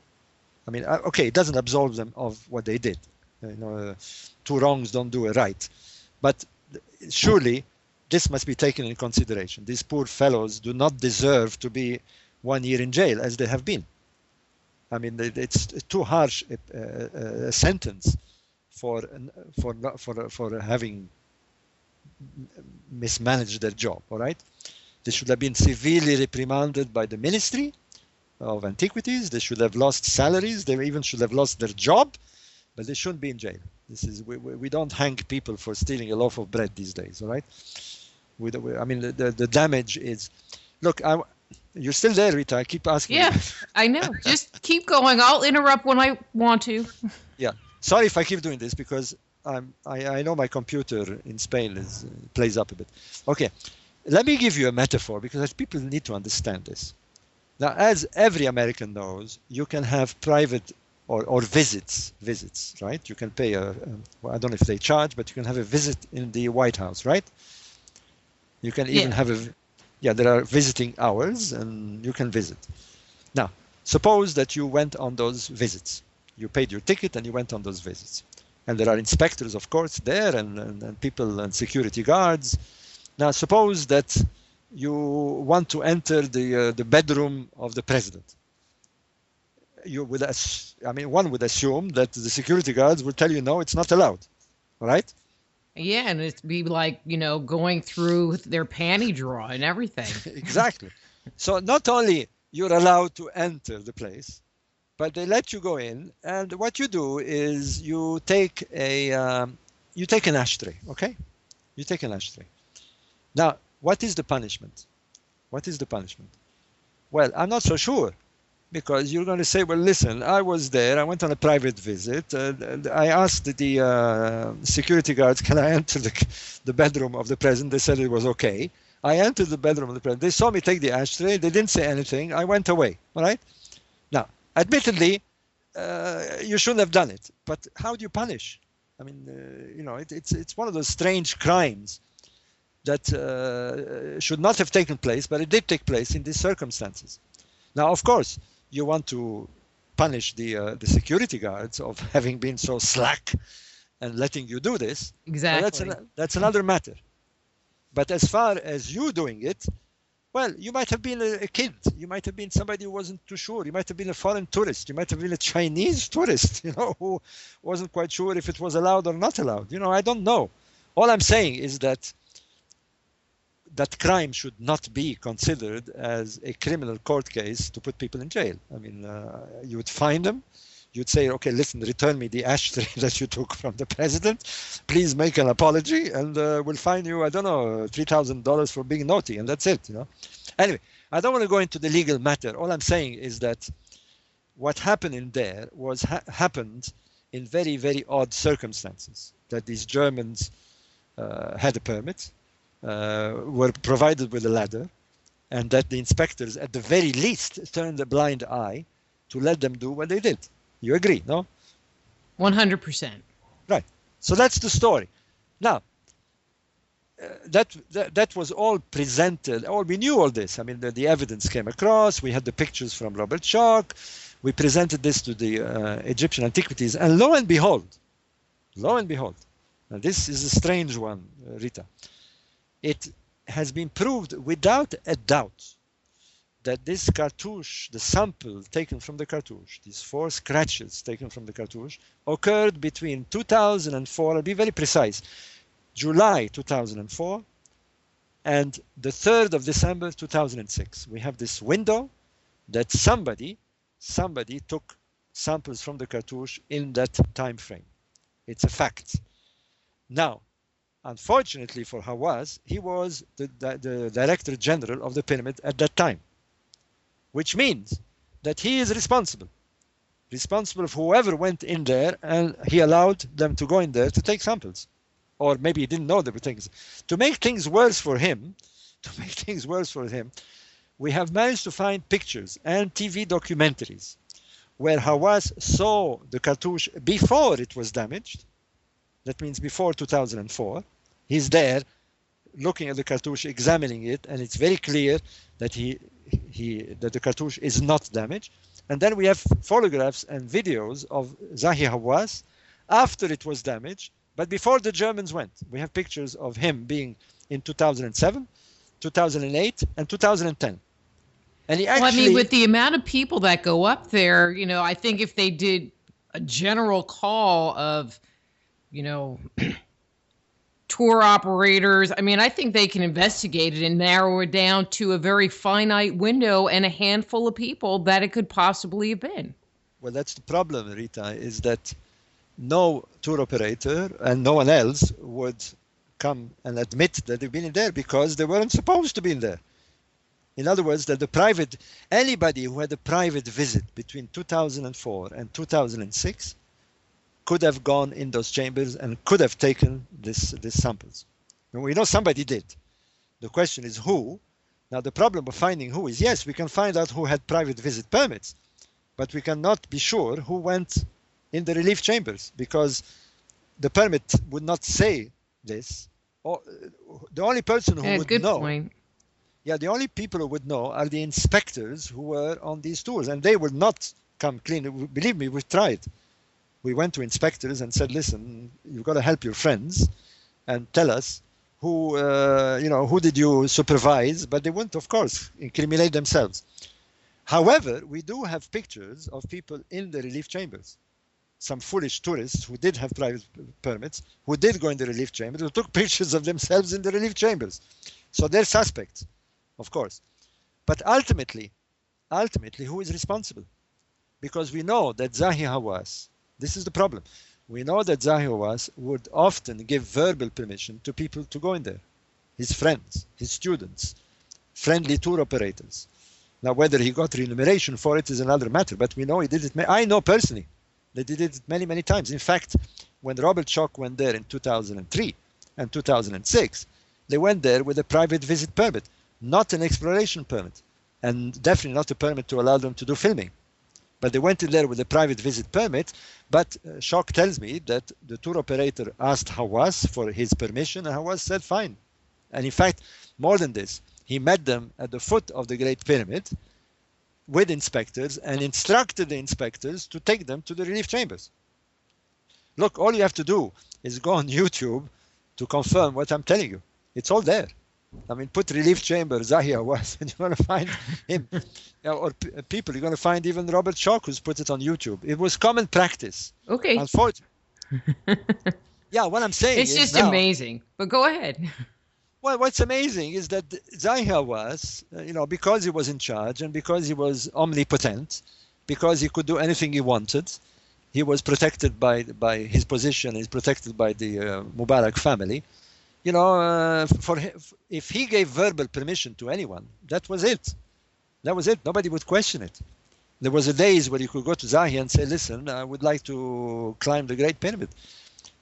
I mean, okay, it doesn't absolve them of what they did. You know, 2 wrongs don't do a right. But surely this must be taken in consideration. These poor fellows do not deserve to be 1 year in jail, as they have been. I mean, it's too harsh a sentence for having mismanaged their job, all right? They should have been severely reprimanded by the Ministry of Antiquities. They should have lost salaries. They even should have lost their job, but they shouldn't be in jail. We don't hang people for stealing a loaf of bread these days, all right? I mean, the damage is... Look, You're still there, Rita. I keep asking you. Yeah, I know. Just keep going. I'll interrupt when I want to. Yeah. Sorry if I keep doing this because I know my computer in Spain plays up a bit. Okay. Let me give you a metaphor because people need to understand this. Now, as every American knows, you can have private or visits, right? You can pay well, I don't know if they charge, but you can have a visit in the White House, right? You can even have there are visiting hours and you can visit. Now, suppose that you went on those visits. You paid your ticket and you went on those visits. And there are inspectors, of course, there and people and security guards. Now, suppose that you want to enter the bedroom of the president. One would assume that the security guards would tell you, no, it's not allowed, right? Yeah, and it'd be like, going through their panty drawer and everything. Exactly. So not only you're allowed to enter the place, but they let you go in, and what you do is you take an ashtray, okay? You take an ashtray. Now, what is the punishment? What is the punishment? Well, I'm not so sure, because you're going to say, well, listen, I was there, I went on a private visit, and I asked the security guards, can I enter the bedroom of the president? They said it was okay. I entered the bedroom of the president. They saw me take the ashtray. They didn't say anything. I went away, all right? Now, admittedly, you shouldn't have done it, but how do you punish? I mean, it's one of those strange crimes that should not have taken place, but it did take place in these circumstances. Now, of course, you want to punish the security guards of having been so slack and letting you do this. Exactly. That's another matter. But as far as you doing it, well, you might have been a kid. You might have been somebody who wasn't too sure. You might have been a foreign tourist. You might have been a Chinese tourist, who wasn't quite sure if it was allowed or not allowed. I don't know. All I'm saying is that crime should not be considered as a criminal court case to put people in jail. I mean, you would find them. You'd say, okay, listen, return me the ashtray that you took from the president. Please make an apology, and we'll fine you, I don't know, $3,000 for being naughty, and that's it. Anyway, I don't want to go into the legal matter. All I'm saying is that what happened in there happened in very, very odd circumstances. That these Germans had a permit, were provided with a ladder, and that the inspectors at the very least turned a blind eye to let them do what they did. You agree, no? 100%. Right. So that's the story. Now, that was all presented. We knew all this. I mean, the evidence came across. We had the pictures from Robert Schoch. We presented this to the Egyptian antiquities, and lo and behold, now this is a strange one, Rita. It has been proved without a doubt that this cartouche, the sample taken from the cartouche, these 4 scratches taken from the cartouche, occurred between 2004, I'll be very precise, July 2004 and the 3rd of December 2006. We have this window that somebody took samples from the cartouche in that time frame. It's a fact. Now, unfortunately for Hawass, he was the Director General of the pyramid at that time, which means that he is responsible of whoever went in there and he allowed them to go in there to take samples. Or maybe he didn't know they were taking. To make things worse for him, we have managed to find pictures and TV documentaries where Hawass saw the cartouche before it was damaged. That means before 2004. He's there looking at the cartouche, examining it, and it's very clear that that the cartouche is not damaged. And then we have photographs and videos of Zahi Hawass after it was damaged, but before the Germans went. We have pictures of him being in 2007, 2008, and 2010. And he actually... with the amount of people that go up there, I think if they did a general call of, tour operators, I think they can investigate it and narrow it down to a very finite window and a handful of people that it could possibly have been. Well, that's the problem, Rita, is that no tour operator and no one else would come and admit that they've been in there because they weren't supposed to be in there. In other words, that anybody who had a private visit between 2004 and 2006 could have gone in those chambers and could have taken these samples. And we know somebody did. The question is who. Now the problem of finding who is, yes, we can find out who had private visit permits, but we cannot be sure who went in the relief chambers, because the permit would not say this. Or the only person who would know. Point. Yeah, the only people who would know are the inspectors who were on these tours, and they would not come clean. Believe me, we've tried. We went to inspectors and said, listen, you've got to help your friends and tell us who did you supervise? But they wouldn't, of course, incriminate themselves. However, we do have pictures of people in the relief chambers. Some foolish tourists who did have private permits, who did go in the relief chambers, who took pictures of themselves in the relief chambers. So they're suspects, of course. But ultimately, who is responsible? Because we know that Zahi Hawass, this is the problem. We know that Zahi Hawass would often give verbal permission to people to go in there. His friends, his students, friendly tour operators. Now, whether he got remuneration for it is another matter, but we know he did it. I know personally that he did it many, many times. In fact, when Robert Schoch went there in 2003 and 2006, they went there with a private visit permit, not an exploration permit, and definitely not a permit to allow them to do filming. But they went in there with a private visit permit. But Schoch tells me that the tour operator asked Hawass for his permission, and Hawass said fine. And in fact, more than this, he met them at the foot of the Great Pyramid with inspectors and instructed the inspectors to take them to the relief chambers. Look, all you have to do is go on YouTube to confirm what I'm telling you. It's all there. I mean, put relief chamber Zahi Hawass, and you're going to find him. Or people, you're going to find even Robert Schoch, who's put it on YouTube. It was common practice. Okay. Unfortunately. Yeah, what I'm saying is just now, amazing. But go ahead. Well, what's amazing is that Zahi Hawass, because he was in charge and because he was omnipotent, because he could do anything he wanted, he was protected by his position, he's protected by the Mubarak family. If he gave verbal permission to anyone, that was it. That was it. Nobody would question it. There was a days where you could go to Zahi and say, listen, I would like to climb the Great Pyramid.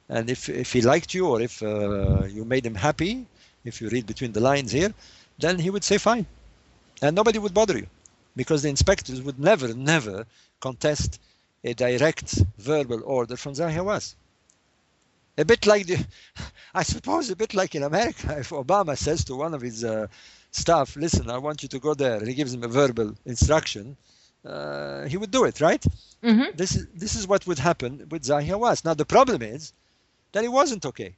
And if he liked you, or if you made him happy, if you read between the lines here, then he would say fine. And nobody would bother you, because the inspectors would never contest a direct verbal order from Zahi Hawass. A bit like I suppose a bit like in America, if Obama says to one of his staff, listen, I want you to go there, and he gives him a verbal instruction, he would do it, right? Mm-hmm. This is what would happen with Zahi Hawass. Now, the problem is that it wasn't okay.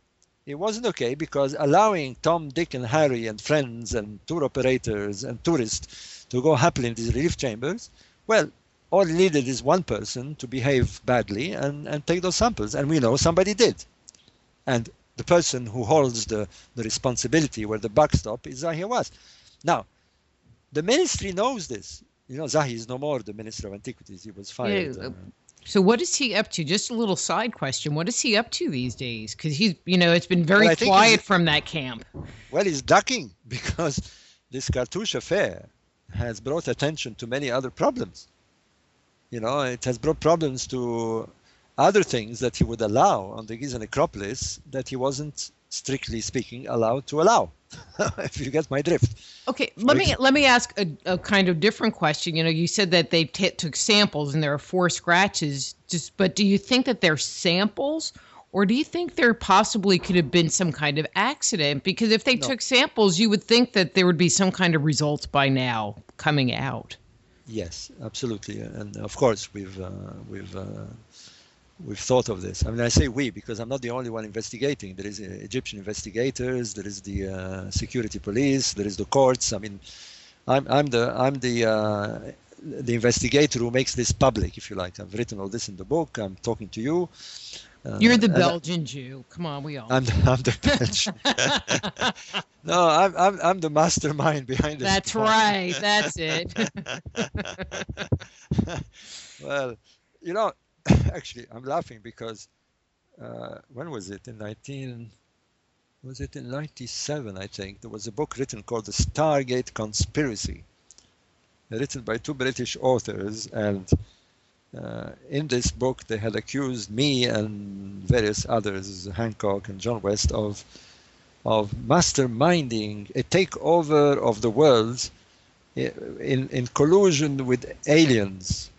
It wasn't okay because allowing Tom, Dick, and Harry and friends and tour operators and tourists to go happily in these relief chambers, well, all he needed is one person to behave badly and take those samples. And we know somebody did. And the person who holds the responsibility where the buck stops is Zahi Hawass. Now, the ministry knows this. Zahi is no more the Minister of Antiquities. He was fired. Yeah. So what is he up to? Just a little side question. What is he up to these days? Because he's, it's been very quiet from that camp. Well, he's ducking because this cartouche affair has brought attention to many other problems. It has brought problems to other things that he would allow on the Giza necropolis that he wasn't, strictly speaking, allowed to allow. If you get my drift. Okay, let me ask a kind of different question. You said that they took samples and there are 4 scratches. But do you think that they're samples, or do you think there possibly could have been some kind of accident? Because if they took samples, you would think that there would be some kind of results by now coming out. Yes, absolutely, and of course we've thought of this. I mean, I say we because I'm not the only one investigating. There is Egyptian investigators. There is the security police. There is the courts. I mean, I'm the investigator who makes this public, if you like. I've written all this in the book. I'm talking to you. You're the Belgian Jew. Come on, we all. I'm the Belgian. No, I'm the mastermind behind this. That's right. That's it. Well, actually, I'm laughing because when was it? In was it in 97, I think, there was a book written called The Stargate Conspiracy, written by two British authors, and in this book they had accused me and various others, Hancock and John West, of masterminding a takeover of the world in collusion with aliens.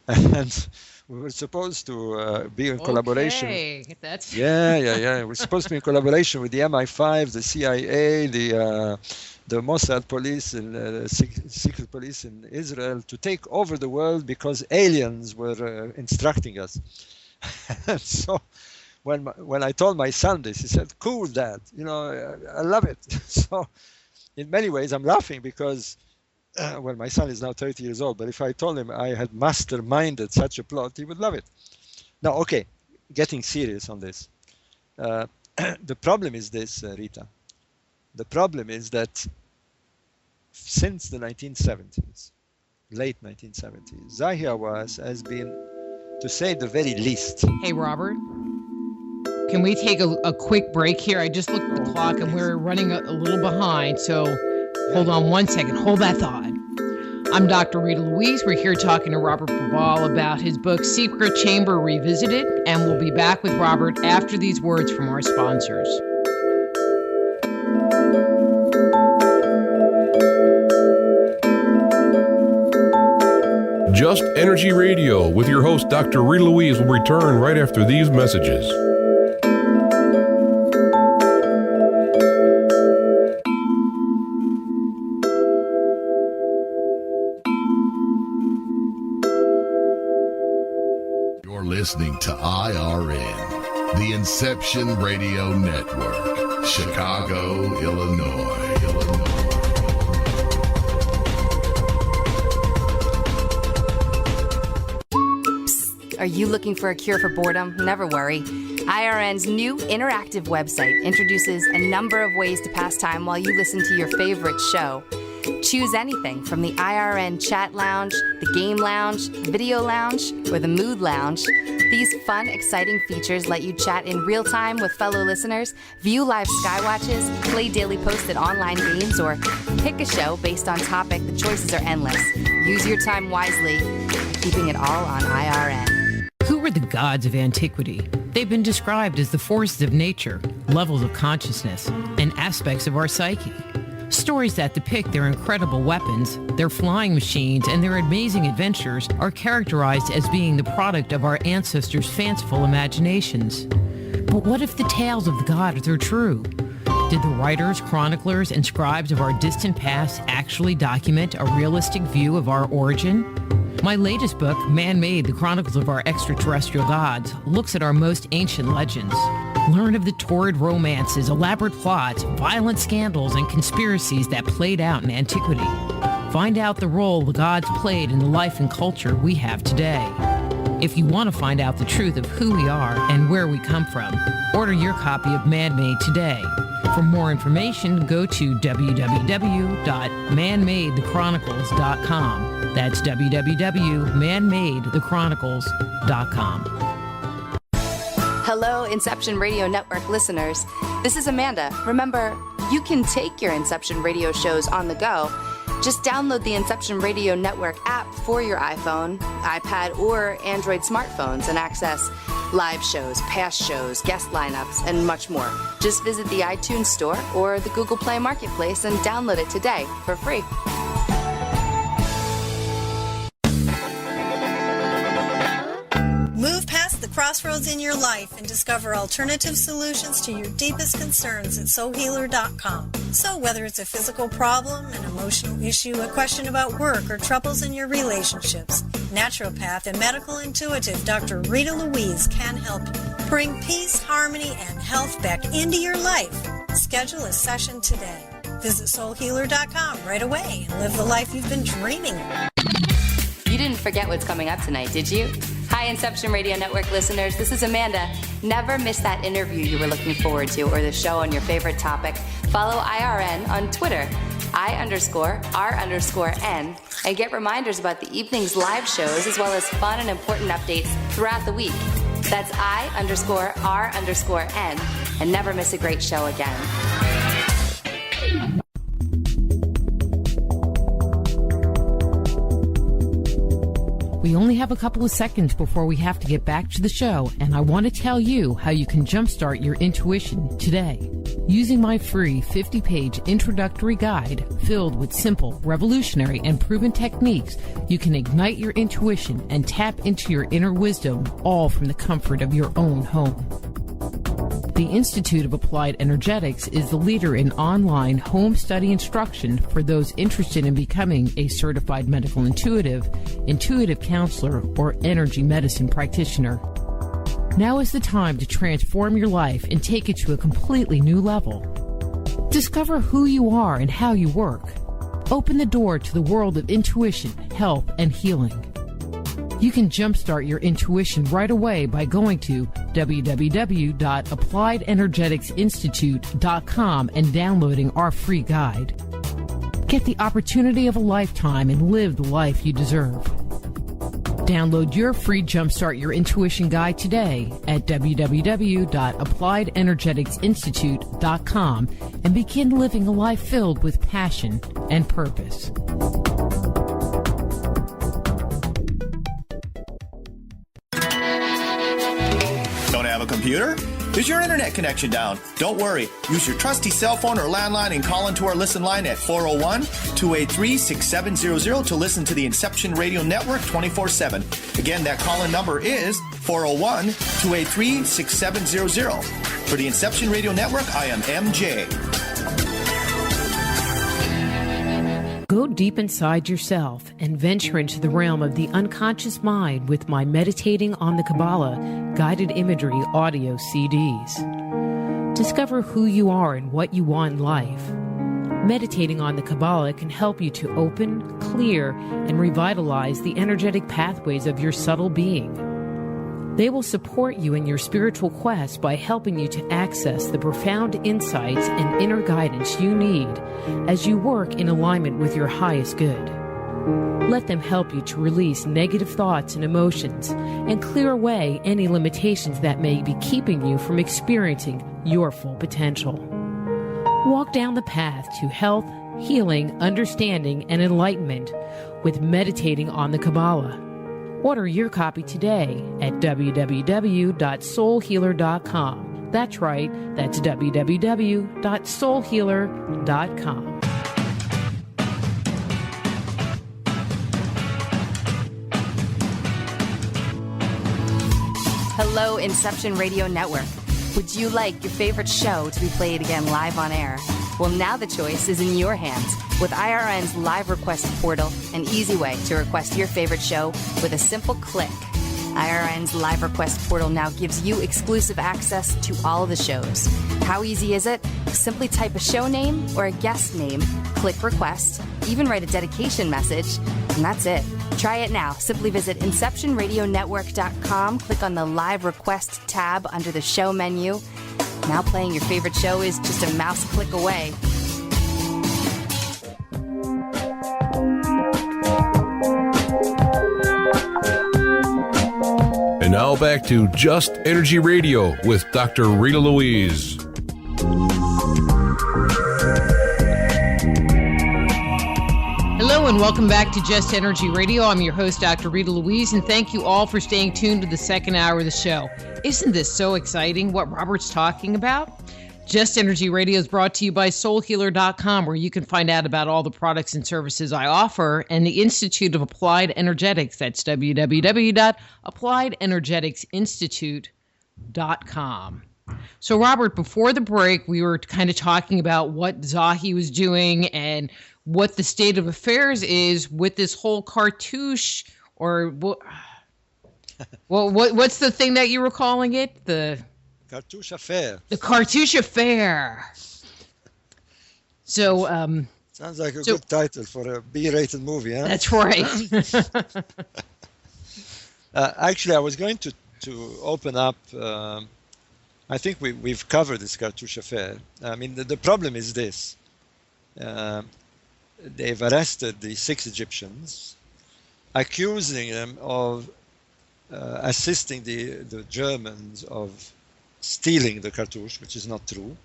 And we were supposed to be in collaboration. That's Yeah. We're supposed to be in collaboration with the MI5, the CIA, the Mossad police and secret police in Israel to take over the world because aliens were instructing us. And so when I told my son this, he said, "Cool, Dad. I love it." So in many ways, I'm laughing because well, my son is now 30 years old, but if I told him I had masterminded such a plot, he would love it. Now, okay, getting serious on this. The problem is this, Rita. The problem is that since the 1970s, late 1970s, Zahi Hawass has been, to say the very least. Hey, Robert, can we take a quick break here? I just looked at the clock and we're running a little behind, so hold on one second. Hold that thought. I'm Dr. Rita Louise. We're here talking to Robert Bauval about his book, Secret Chamber Revisited, and we'll be back with Robert after these words from our sponsors. Just Energy Radio with your host, Dr. Rita Louise, will return right after these messages. Listening to IRN, the Inception Radio Network, Chicago, Illinois. Psst. Are you looking for a cure for boredom? Never worry. IRN's new interactive website introduces a number of ways to pass time while you listen to your favorite show. Choose anything from the IRN Chat Lounge, the Game Lounge, Video Lounge, or the Mood Lounge. These fun, exciting features let you chat in real time with fellow listeners, view live skywatches, play daily posted online games, or pick a show based on topic. The choices are endless. Use your time wisely, keeping it all on IRN. Who were the gods of antiquity? They've been described as the forces of nature, levels of consciousness, and aspects of our psyche. Stories that depict their incredible weapons, their flying machines, and their amazing adventures are characterized as being the product of our ancestors' fanciful imaginations. But what if the tales of the gods are true? Did the writers, chroniclers, and scribes of our distant past actually document a realistic view of our origin? My latest book, Man-Made, The Chronicles of Our Extraterrestrial Gods, looks at our most ancient legends. Learn of the torrid romances, elaborate plots, violent scandals, and conspiracies that played out in antiquity. Find out the role the gods played in the life and culture we have today. If you want to find out the truth of who we are and where we come from, order your copy of Man-Made today. For more information, go to www.manmadethechronicles.com. That's www.manmadethechronicles.com. Hello, Inception Radio Network listeners. This is Amanda. Remember, you can take your Inception Radio shows on the go. Just download the Inception Radio Network app for your iPhone, iPad, or Android smartphones and access live shows, past shows, guest lineups, and much more. Just visit the iTunes Store or the Google Play Marketplace and download it today for free. Move past the crossroads in your life and discover alternative solutions to your deepest concerns at soulhealer.com. So whether it's a physical problem, an emotional issue, a question about work, or troubles in your relationships, naturopath and medical intuitive Dr. Rita Louise can help you. Bring peace, harmony, and health back into your life. Schedule a session today. Visit soulhealer.com right away and live the life you've been dreaming of. You didn't forget what's coming up tonight, did you? Hi, Inception Radio Network listeners. This is Amanda. Never miss that interview you were looking forward to or the show on your favorite topic. Follow IRN on Twitter, I_R_N, and get reminders about the evening's live shows as well as fun and important updates throughout the week. That's I_R_N. and never miss a great show again. We only have a couple of seconds before we have to get back to the show, and I want to tell you how you can jumpstart your intuition today. Using my free 50-page introductory guide filled with simple, revolutionary, and proven techniques, you can ignite your intuition and tap into your inner wisdom, all from the comfort of your own home. The Institute of Applied Energetics is the leader in online home study instruction for those interested in becoming a certified medical intuitive, intuitive counselor, or energy medicine practitioner. Now is the time to transform your life and take it to a completely new level. Discover who you are and how you work. Open the door to the world of intuition, health, and healing. You can jumpstart your intuition right away by going to www.appliedenergeticsinstitute.com and downloading our free guide. Get the opportunity of a lifetime and live the life you deserve. Download your free Jumpstart Your Intuition guide today at www.appliedenergeticsinstitute.com and begin living a life filled with passion and purpose. Don't have a computer? Is your internet connection down? Don't worry. Use your trusty cell phone or landline and call into our listen line at 401-283-6700 to listen to the Inception Radio Network 24/7. Again, that call-in number is 401-283-6700. For the Inception Radio Network, I am MJ. Go deep inside yourself and venture into the realm of the unconscious mind with my Meditating on the Kabbalah guided imagery audio CDs. Discover who you are and what you want in life. Meditating on the Kabbalah can help you to open, clear, and revitalize the energetic pathways of your subtle being. They will support you in your spiritual quest by helping you to access the profound insights and inner guidance you need as you work in alignment with your highest good. Let them help you to release negative thoughts and emotions and clear away any limitations that may be keeping you from experiencing your full potential. Walk down the path to health, healing, understanding, and enlightenment with Meditating on the Kabbalah. Order your copy today at www.soulhealer.com. That's right, that's www.soulhealer.com. Hello, Inception Radio Network. Would you like your favorite show to be played again live on air? Well, now the choice is in your hands with IRN's live request portal, an easy way to request your favorite show with a simple click. IRN's live request portal now gives you exclusive access to all the shows. How easy is it? Simply type a show name or a guest name, click request, even write a dedication message, and that's it. Try it now. Simply visit InceptionRadioNetwork.com, click on the live request tab under the show menu. Now playing your favorite show is just a mouse click away. And now back to Just Energy Radio with Dr. Rita Louise. Hello and welcome back to Just Energy Radio. I'm your host, Dr. Rita Louise, and thank you all for staying tuned to the second hour of the show. Isn't this so exciting what Robert's talking about? Just Energy Radio is brought to you by soulhealer.com, where you can find out about all the products and services I offer, and the Institute of Applied Energetics. That's www.appliedenergeticsinstitute.com. So, Robert, before the break, we were kind of talking about what Zahi was doing and what the state of affairs is with this whole cartouche, or what's the thing that you were calling it? The Cartouche affair. The cartouche affair. So, sounds like a good title for a B-rated movie, huh? That's right. Actually, I was going to open up. I think we've covered this cartouche affair. I mean, the problem is this. They've arrested the 6 Egyptians, accusing them of assisting the Germans of stealing the cartouche, which is not true.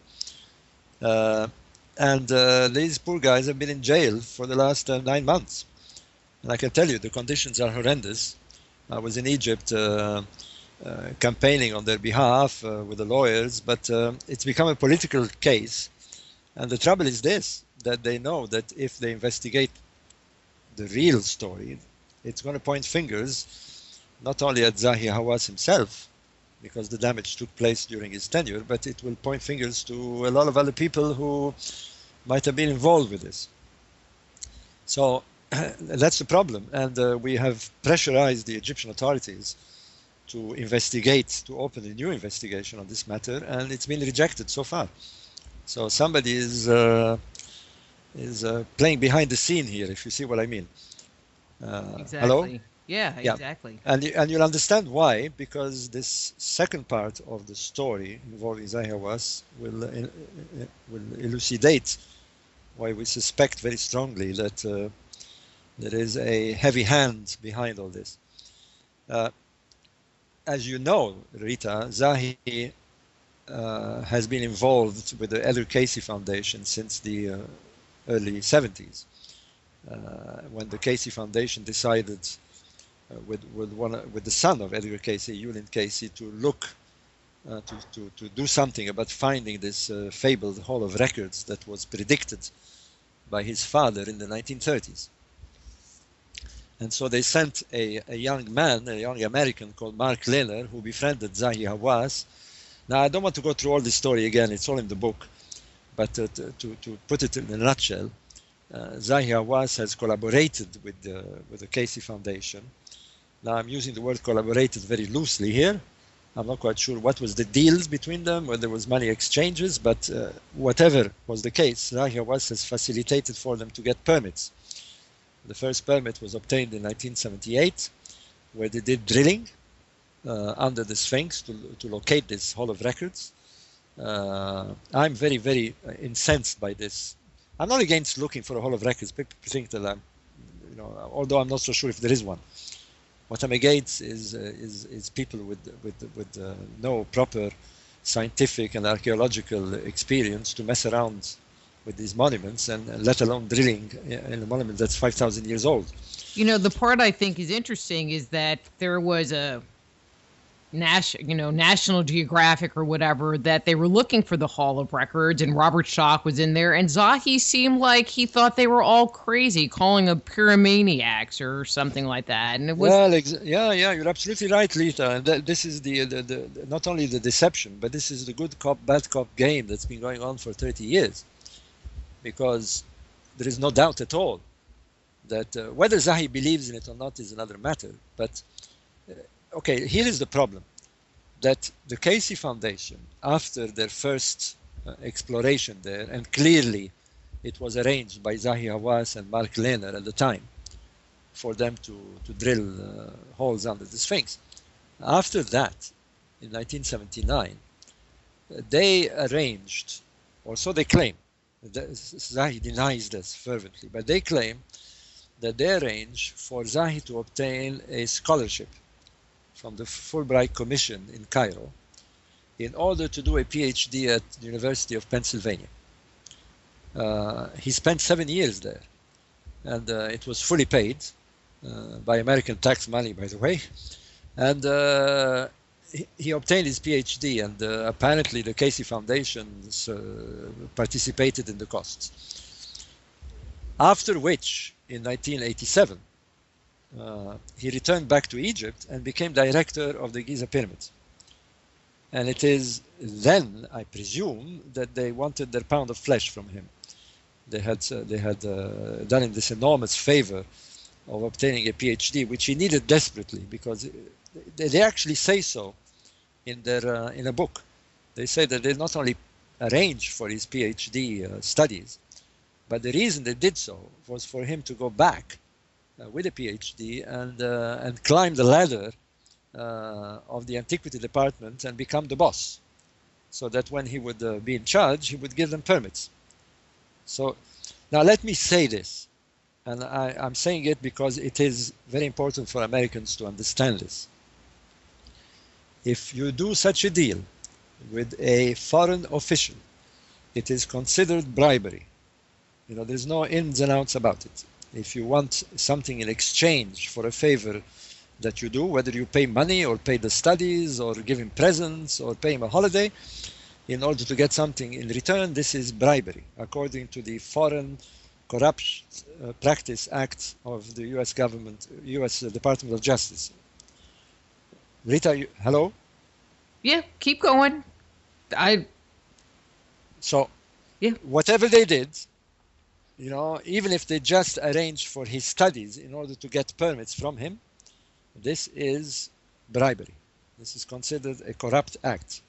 And these poor guys have been in jail for the last 9 months. And I can tell you, the conditions are horrendous. I was in Egypt campaigning on their behalf with the lawyers, but it's become a political case. And the trouble is this, that they know that if they investigate the real story, it's going to point fingers not only at Zahi Hawass himself, because the damage took place during his tenure, but it will point fingers to a lot of other people who might have been involved with this. So that's the problem. And we have pressurized the Egyptian authorities to investigate, to open a new investigation on this matter, and it's been rejected so far. So somebody is playing behind the scene here, if you see what I mean. Exactly. Hello? Yeah, exactly. And you'll understand why, because this second part of the story involving Zahi Hawass will elucidate why we suspect very strongly that there is a heavy hand behind all this. As you know, Rita, Zahi has been involved with the Edgar Cayce Foundation since the early 70s, when the Cayce Foundation decided with the son of Edgar Cayce, Julian Cayce, to look to do something about finding this fabled Hall of Records that was predicted by his father in the 1930s. And so they sent a young man, a young American called Mark Lehner, who befriended Zahi Hawass. Now, I don't want to go through all the story again, it's all in the book, but to put it in a nutshell, Zahi Hawass has collaborated with the Cayce Foundation. Now, I'm using the word collaborated very loosely here. I'm not quite sure what was the deals between them, whether there was money exchanges, but whatever was the case, Zahi Hawass has facilitated for them to get permits. The first permit was obtained in 1978, where they did drilling under the Sphinx to locate this Hall of Records. I'm very, very incensed by this. I'm not against looking for a Hall of Records. People think that I'm, although I'm not so sure if there is one. What I'm against is people with no proper scientific and archaeological experience to mess around with these monuments, and let alone drilling in a monument that's 5,000 years old. The part I think is interesting is that there was a National Geographic or whatever, that they were looking for the Hall of Records, and Robert Schoch was in there, and Zahi seemed like he thought they were all crazy, calling them pyromaniacs or something like that. And it was you're absolutely right, Rita. And this is the not only the deception, but this is the good cop, bad cop game that's been going on for 30 years. Because there is no doubt at all that whether Zahi believes in it or not is another matter. But okay, here is the problem, that the Cayce Foundation, after their first exploration there, and clearly it was arranged by Zahi Hawass and Mark Lehner at the time for them to drill holes under the Sphinx. After that, in 1979, they arranged, or so they claim, Zahi denies this fervently, but they claim that they arranged for Zahi to obtain a scholarship from the Fulbright Commission in Cairo in order to do a PhD at the University of Pennsylvania. He spent 7 years there, and it was fully paid by American tax money, by the way. And he obtained his PhD, and apparently the Cayce Foundation participated in the costs. After which, in 1987, he returned back to Egypt and became director of the Giza pyramids. And it is then, I presume, that they wanted their pound of flesh from him. They had done him this enormous favor of obtaining a PhD, which he needed desperately, because they actually say so in their in a book. They say that they not only arranged for his PhD studies, but the reason they did so was for him to go back with a PhD and climb the ladder of the antiquity department and become the boss, so that when he would be in charge, he would give them permits. So now let me say this, and I'm saying it because it is very important for Americans to understand this. If you do such a deal with a foreign official, it is considered bribery. You know, there's no ins and outs about it. If you want something in exchange for a favor that you do, whether you pay money or pay the studies or give him presents or pay him a holiday, in order to get something in return, this is bribery, according to the Foreign Corrupt Practice Act of the U.S. government, U.S. Department of Justice. Rita, hello? Yeah, keep going. So, whatever they did, you know, even if they just arranged for his studies in order to get permits from him, this is bribery. This is considered a corrupt act.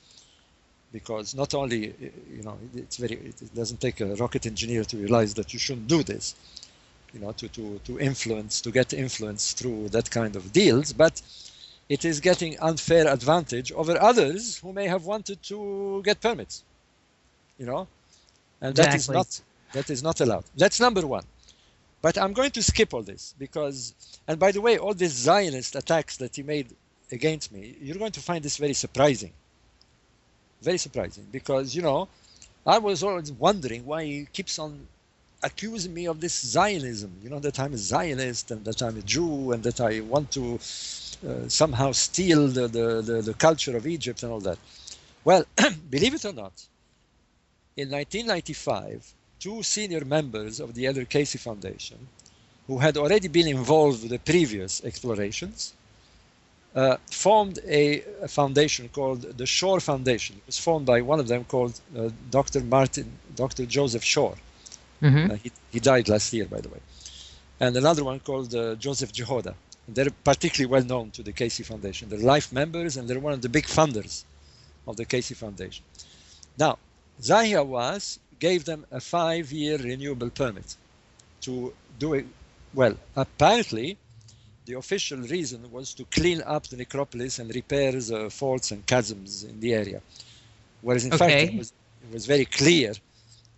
Because not only, you know, it doesn't take a rocket engineer to realize that you shouldn't do this, you know, to get influence through that kind of deals, but it is getting unfair advantage over others who may have wanted to get permits, you know, and exactly. that is not allowed. That's number one. But I'm going to skip all this because, and by the way, all these Zionist attacks that he made against me, you're going to find this very surprising. Very surprising, because, you know, I was always wondering why he keeps on accusing me of this Zionism, you know, that I'm a Zionist and that I'm a Jew and that I want to somehow steal the culture of Egypt and all that. Well, believe it or not, in 1995, two senior members of the Elder Casey Foundation, who had already been involved with the previous explorations, formed a foundation called the Shore Foundation. It was formed by one of them called Dr. Joseph Shore. Mm-hmm. He died last year, by the way. And another one called Joseph Jehoda. They're particularly well known to the Casey Foundation. They're life members and they're one of the big funders of the Casey Foundation. Now, Zahi Hawass gave them a 5-year renewable permit to do it. Well, apparently, the official reason was to clean up the necropolis and repair the faults and chasms in the area. Whereas in fact, it was very clear,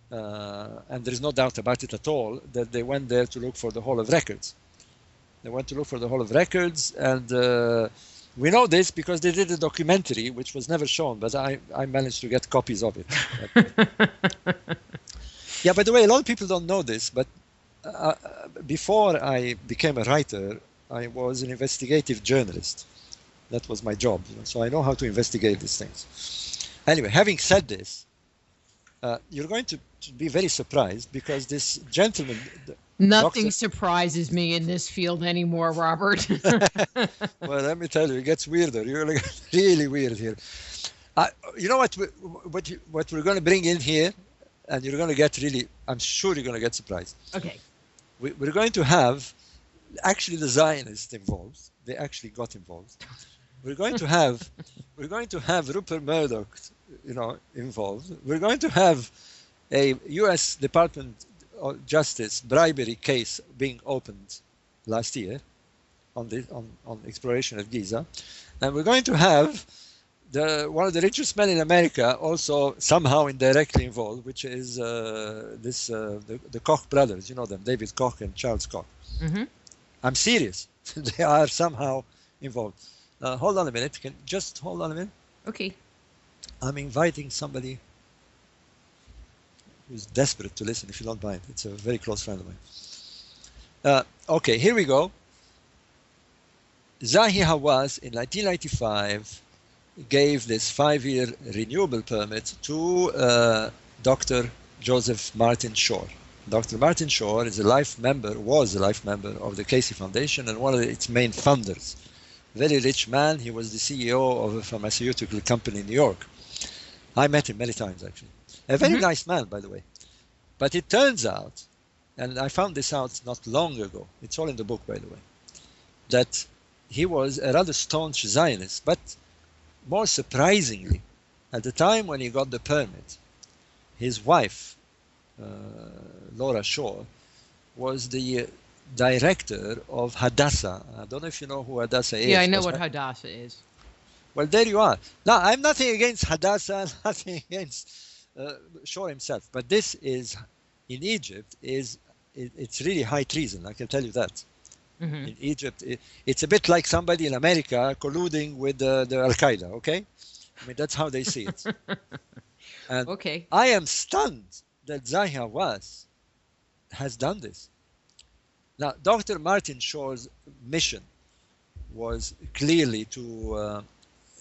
and there is no doubt about it at all, that they went there to look for the Hall of Records. They went to look for the Hall of Records, and we know this because they did a documentary, which was never shown, but I managed to get copies of it. Yeah, by the way, a lot of people don't know this, but before I became a writer, I was an investigative journalist. That was my job, you know, so I know how to investigate these things. Anyway, having said this, you're going to be very surprised because this gentleman... Nothing surprises me in this field anymore, Robert. Well, let me tell you, it gets weirder. You're going to get really weird here. You know what we're going to bring in here, and you're going to get really, I'm sure you're going to get surprised. Okay. We're going to have actually the Zionists involved. They actually got involved. We're going to have Rupert Murdoch, you know, involved. We're going to have a U.S. Department of Justice bribery case being opened last year on exploration at Giza, and we're going to have one of the richest men in America also somehow indirectly involved, which is the Koch brothers. You know them, David Koch and Charles Koch. Mm-hmm. I'm serious. They are somehow involved. Hold on a minute. Just hold on a minute. Okay. I'm inviting somebody who's desperate to listen, if you don't mind. It's a very close friend of mine. Okay, here we go. Zahi Hawass in 1995 gave this 5-year renewable permit to Dr. Joseph Martin Shore. Dr. Martin Shore was a life member of the Casey Foundation and one of its main funders. Very rich man. He was the CEO of a pharmaceutical company in New York. I met him many times, actually. A very nice man, by the way. But it turns out, and I found this out not long ago, it's all in the book, by the way, that he was a rather staunch Zionist. But more surprisingly, at the time when he got the permit, his wife, Laura Shore, was the director of Hadassah. I don't know if you know who Hadassah is. Yeah, I know what Hadassah is. Well, there you are. Now, I'm nothing against Hadassah, nothing against Shore himself, but this is, in Egypt, it's really high treason, I can tell you that. Mm-hmm. In Egypt, it's a bit like somebody in America colluding with the Al-Qaeda, okay? I mean, that's how they see it. And Okay. I am stunned that Zahi Hawass has done this. Now, Dr. Martin Shor's mission was clearly to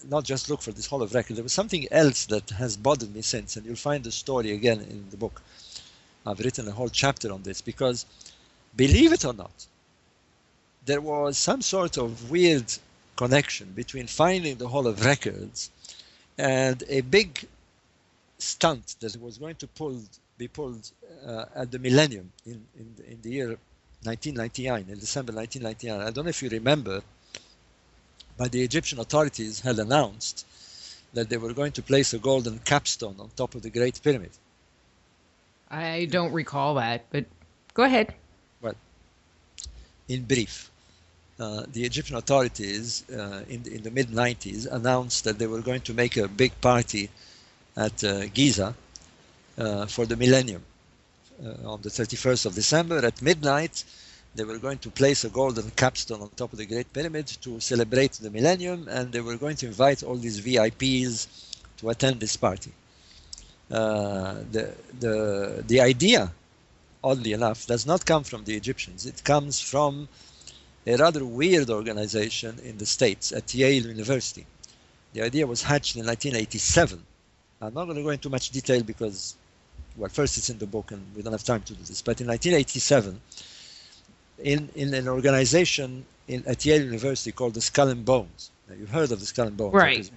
not just look for this Hall of Records. There was something else that has bothered me since, and you'll find the story again in the book. I've written a whole chapter on this because, believe it or not, there was some sort of weird connection between finding the Hall of Records and a big stunt that was going to be pulled at the millennium in the year 1999, in December 1999. I don't know if you remember, but the Egyptian authorities had announced that they were going to place a golden capstone on top of the Great Pyramid. I don't recall that, but go ahead. Well, in brief, the Egyptian authorities in the mid-90s announced that they were going to make a big party at Giza for the millennium. On the 31st of December at midnight, they were going to place a golden capstone on top of the Great Pyramid to celebrate the millennium, and they were going to invite all these VIPs to attend this party. The idea, oddly enough, does not come from the Egyptians. It comes from a rather weird organization in the States at Yale University. The idea was hatched in 1987. I'm not going to go into much detail because, well, first it's in the book and we don't have time to do this. But in 1987, in an organization at Yale University called the Skull and Bones. Now, you've heard of the Skull and Bones, right?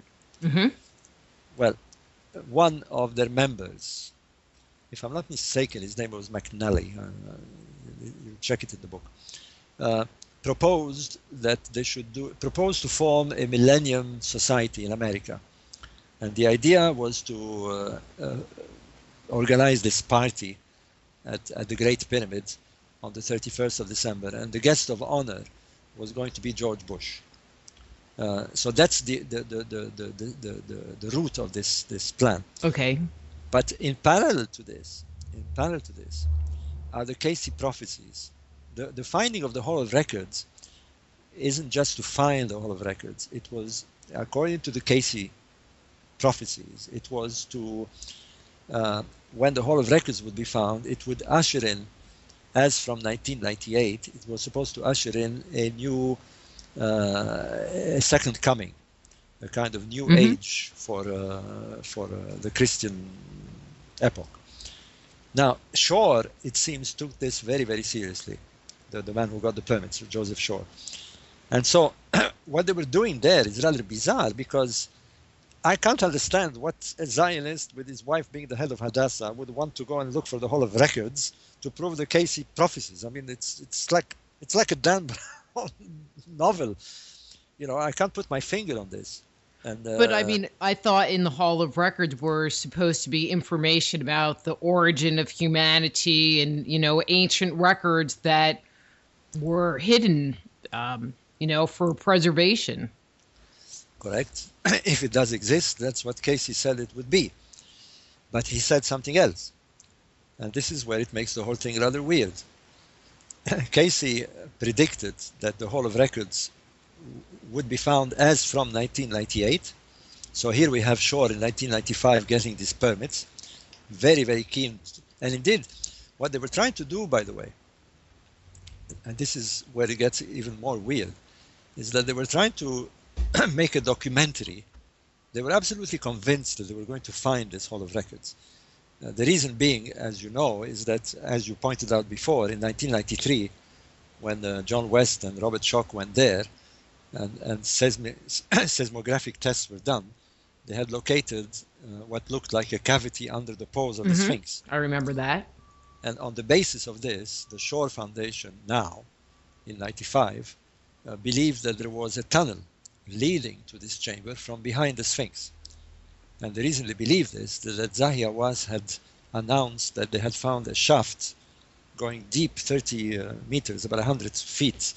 Mm-hmm. Well, one of their members, if I'm not mistaken, his name was McNally. You check it in the book. Proposed that they should proposed to form a Millennium Society in America, and the idea was to organize this party at the Great Pyramid on the 31st of December, and the guest of honor was going to be George Bush. So that's the root of this plan. Okay. But in parallel to this, are the Casey prophecies. The finding of the Hall of Records isn't just to find the Hall of Records. It was, according to the Casey prophecies, it was to, when the Hall of Records would be found, it would usher in, as from 1998, it was supposed to usher in a new a second coming, a kind of new age for the Christian epoch. Now, Shore, it seems, took this very, very seriously, the man who got the permits, Joseph Shore. And so what they were doing there is rather bizarre, because I can't understand what a Zionist with his wife being the head of Hadassah would want to go and look for the Hall of Records to prove the Casey prophecies. I mean, it's like a Dan Brown novel. You know, I can't put my finger on this. But I mean, I thought in the Hall of Records were supposed to be information about the origin of humanity and, you know, ancient records that were hidden, you know, for preservation. Correct. If it does exist, that's what Casey said it would be. But he said something else. And this is where it makes the whole thing rather weird. Casey predicted that the Hall of Records would be found as from 1998. So here we have Shore in 1995 getting these permits. Very, very keen. And indeed, what they were trying to do, by the way, and this is where it gets even more weird, is that they were trying to make a documentary. They were absolutely convinced that they were going to find this Hall of Records. The reason being, as you know, is that, as you pointed out before, in 1993, when John West and Robert Schoch went there, and seismographic tests were done, they had located what looked like a cavity under the poles of the Sphinx. I remember that. And on the basis of this, the Shore Foundation now, in 95, believed that there was a tunnel leading to this chamber from behind the Sphinx. And the reason they believed this is that Zahi Hawass had announced that they had found a shaft going deep 30 meters, about 100 feet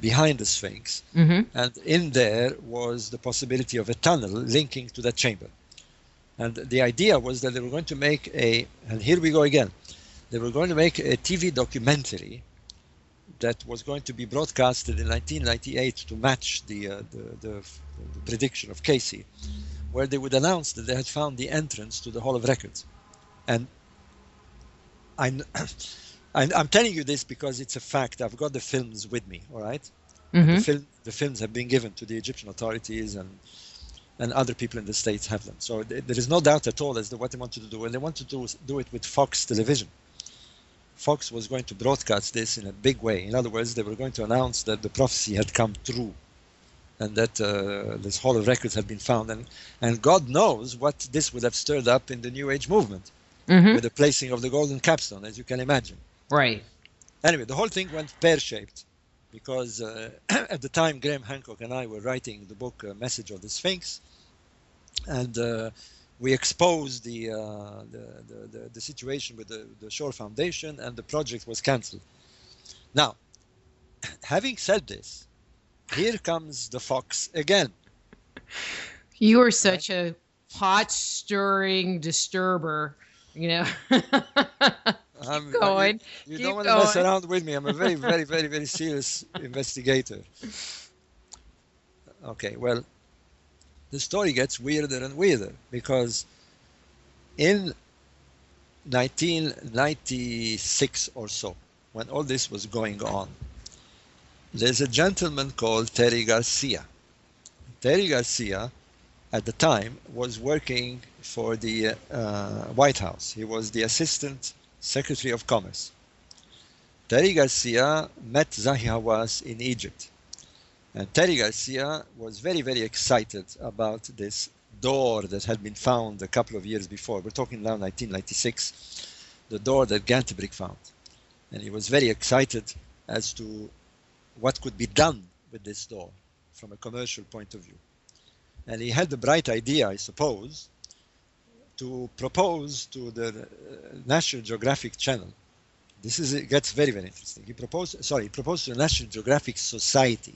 behind the Sphinx. And in there was the possibility of a tunnel linking to that chamber. And the idea was that they were going to make and here we go again, they were going to make a TV documentary that was going to be broadcasted in 1998 to match the prediction of Casey, where they would announce that they had found the entrance to the Hall of Records. And I'm telling you this because it's a fact. I've got the films with me, all right? Mm-hmm. The films have been given to the Egyptian authorities, and other people in the States have them. So there is no doubt at all as to what they wanted to do. And they wanted to do it with Fox television. Fox was going to broadcast this in a big way. In other words, they were going to announce that the prophecy had come true and that this Hall of Records had been found. And God knows what this would have stirred up in the New Age movement with the placing of the golden capstone, as you can imagine. Right. Anyway, the whole thing went pear-shaped because at the time, Graham Hancock and I were writing the book Message of the Sphinx, and we exposed the situation with the Shore Foundation, and the project was cancelled. Now, having said this, here comes the fox again. You are such a pot-stirring disturber, you know. Keep going. You don't want to mess around with me. I'm a very, very, very, very serious investigator. Okay, well, the story gets weirder and weirder because in 1996 or so, when all this was going on, there's a gentleman called Terry Garcia. Terry Garcia, at the time, was working for the White House. He was the Assistant Secretary of Commerce. Terry Garcia met Zahi Hawass in Egypt. And Terry Garcia was very, very excited about this door that had been found a couple of years before. We're talking now 1996, the door that Gantebrick found. And he was very excited as to what could be done with this door from a commercial point of view. And he had the bright idea, I suppose, to propose to the National Geographic Channel. It gets very, very interesting. He proposed to the National Geographic Society.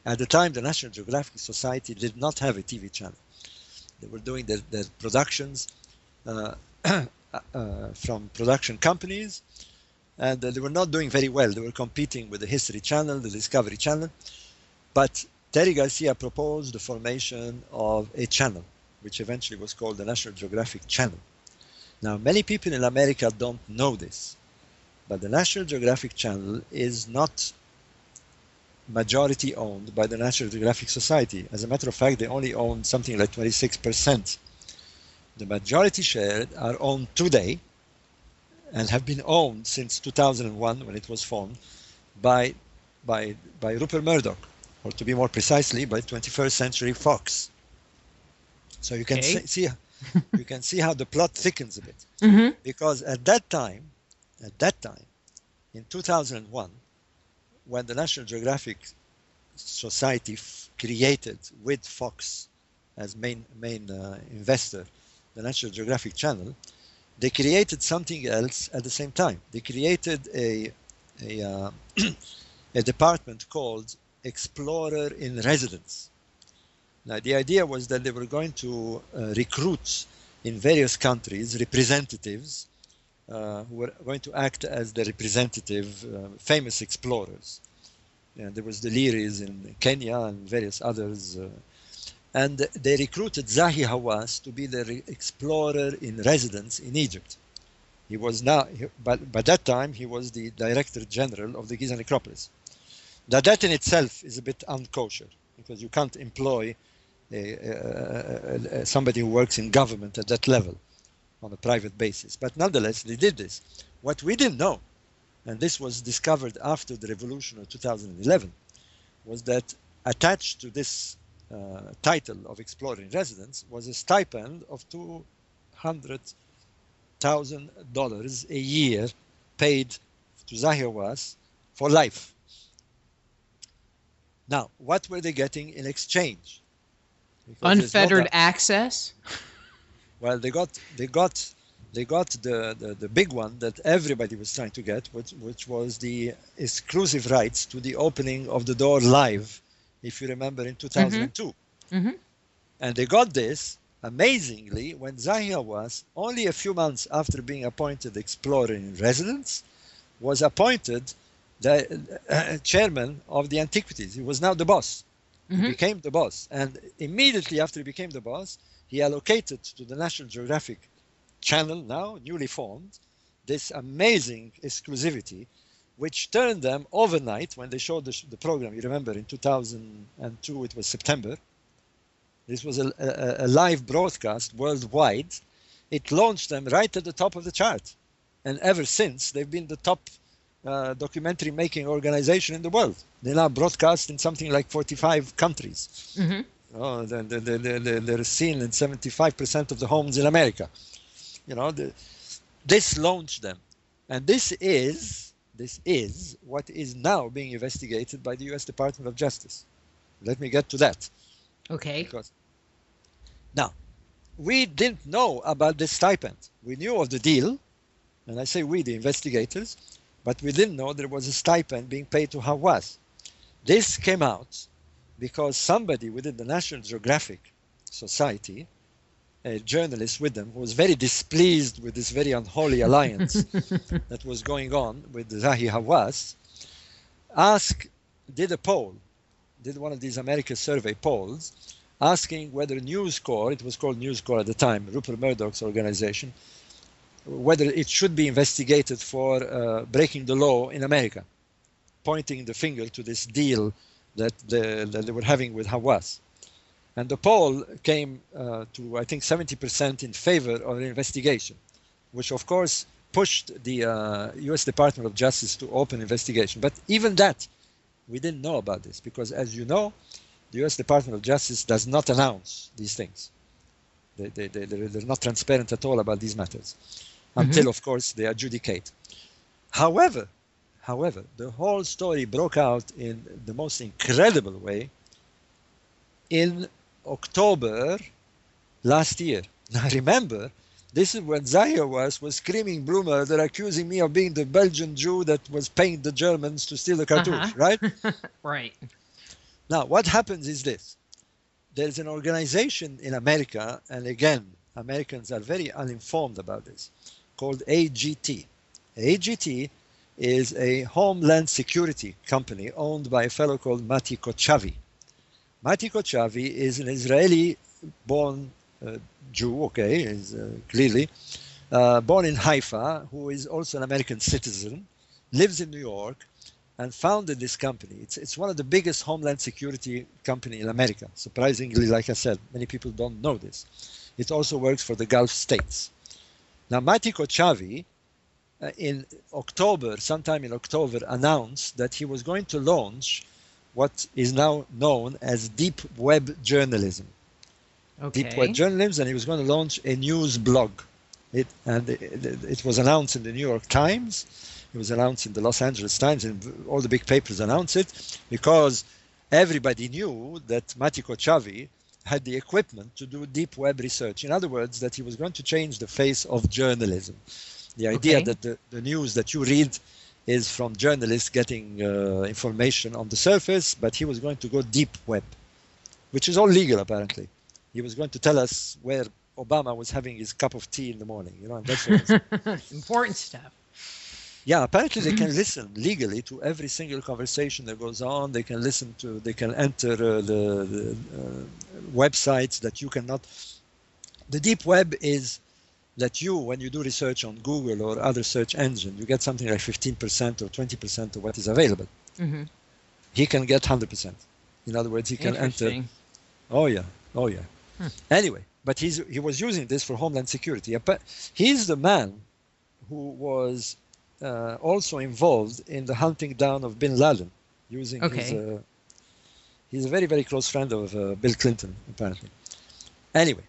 At the time, the National Geographic Society did not have a TV channel. They were doing their productions from production companies, and they were not doing very well. They were competing with the History Channel, the Discovery Channel. But Terry Garcia proposed the formation of a channel, which eventually was called the National Geographic Channel. Now, many people in America don't know this, but the National Geographic Channel is not majority owned by the National Geographic Society. As a matter of fact, they only own something like 26%. The majority shares are owned today and have been owned since 2001 when it was formed by Rupert Murdoch, or to be more precisely, by 21st Century Fox. So you can see you can see how the plot thickens a bit. Because at that time, in 2001, when the National Geographic Society created with Fox as main investor the National Geographic Channel, they created something else at the same time. They created a department called Explorer in Residence. Now, the idea was that they were going to recruit in various countries representatives who were going to act as the representative famous explorers. And there was the Learys in Kenya and various others. And they recruited Zahi Hawass to be the explorer in residence in Egypt. He was but by that time, he was the Director General of the Giza necropolis. Now, that in itself is a bit unkosher, because you can't employ somebody who works in government at that level on a private basis. But nonetheless, they did this. What we didn't know, and this was discovered after the revolution of 2011, was that attached to this title of Explorer in Residence was a stipend of $200,000 a year paid to Zahi Hawass for life. Now, what were they getting in exchange? Because unfettered access? Well, they got the big one that everybody was trying to get, which was the exclusive rights to the opening of the door live, if you remember, in 2002. And they got this, amazingly, when Zahi Hawass, only a few months after being appointed Explorer in Residence, was appointed the chairman of the Antiquities. He was now the boss. He became the boss. And immediately after he became the boss, he allocated to the National Geographic channel, now newly formed, this amazing exclusivity, which turned them overnight when they showed the program. You remember in 2002, it was September. This was a live broadcast worldwide. It launched them right at the top of the chart. And ever since, they've been the top documentary making organization in the world. They now broadcast in something like 45 countries. Mm-hmm. Oh, they're seen in 75% of the homes in America. You know, this launched them. And this is what is now being investigated by the U.S. Department of Justice. Let me get to that. Okay. Because now, we didn't know about this stipend. We knew of the deal, and I say we, the investigators, but we didn't know there was a stipend being paid to Hawass. This came out because somebody within the National Geographic Society, a journalist with them, who was very displeased with this very unholy alliance that was going on with Zahi Hawass, did one of these American survey polls, asking whether News Corps, it was called News Corps at the time, Rupert Murdoch's organization, whether it should be investigated for breaking the law in America, pointing the finger to this deal that they were having with Hawass. And the poll came to, I think, 70% in favor of an investigation, which of course pushed the U.S. Department of Justice to open investigation. But even that, we didn't know about this because, as you know, the U.S. Department of Justice does not announce these things. They're not transparent at all about these matters until, of course, they adjudicate. However, the whole story broke out in the most incredible way in October last year. Now, remember, this is when Zahi was screaming blue murder, accusing me of being the Belgian Jew that was paying the Germans to steal the cartouche, right? Right. Now, what happens is this. There's an organization in America, and again, Americans are very uninformed about this, called AGT. AGT is a homeland security company owned by a fellow called Mati Kochavi. Mati Kochavi is an Israeli-born Jew, okay, is clearly, born in Haifa, who is also an American citizen, lives in New York, and founded this company. It's one of the biggest homeland security company in America. Surprisingly, like I said, many people don't know this. It also works for the Gulf states. Now, Mati Kochavi, sometime in October, announced that he was going to launch what is now known as deep web journalism. Okay. Deep web journalism, and he was going to launch a news blog. It was announced in the New York Times. It was announced in the Los Angeles Times, and all the big papers announced it because everybody knew that Mati Kochavi had the equipment to do deep web research. In other words, that he was going to change the face of journalism. The idea that the news that you read is from journalists getting information on the surface, but he was going to go deep web, which is all legal apparently. He was going to tell us where Obama was having his cup of tea in the morning, and that sort of important stuff. Yeah, apparently they can listen legally to every single conversation that goes on. They can listen to, they can enter the websites that you cannot. The deep web is that when you do research on Google or other search engine, you get something like 15% or 20% of what is available. Mm-hmm. He can get 100%. In other words, he can enter. Oh yeah. Anyway, but he was using this for homeland security. He's the man who was also involved in the hunting down of bin Laden, using his. He's a very, very close friend of Bill Clinton, apparently. Anyway,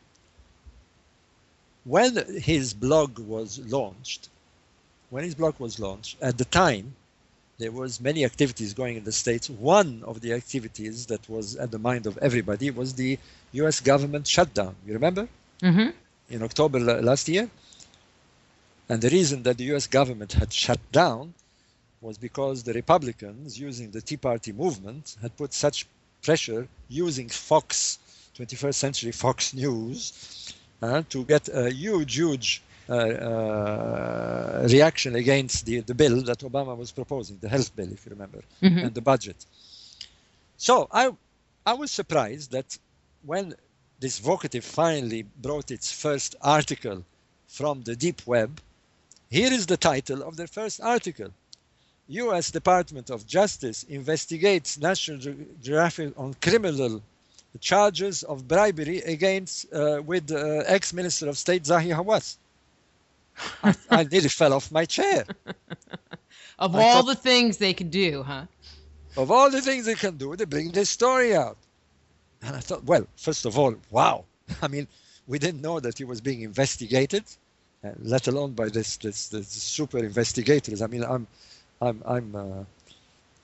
when his blog was launched, at the time, there was many activities going in the States. One of the activities that was at the mind of everybody was the U.S. government shutdown. You remember? Mm-hmm. In October last year? And the reason that the U.S. government had shut down was because the Republicans, using the Tea Party movement, had put such pressure using Fox, 21st Century Fox News, to get a huge reaction against the bill that Obama was proposing, the health bill, if you remember, and the budget. So I was surprised that when this vocative finally brought its first article from the deep web. Here is the title of their first article. U.S. Department of Justice investigates National Geographic on criminal charges of bribery against with ex-Minister of State Zahi Hawass. I nearly fell off my chair. Of all the things they could do, huh? Of all the things they can do, they bring this story out. And I thought, well, first of all, wow. I mean, we didn't know that he was being investigated, let alone by this super investigators. I mean, I'm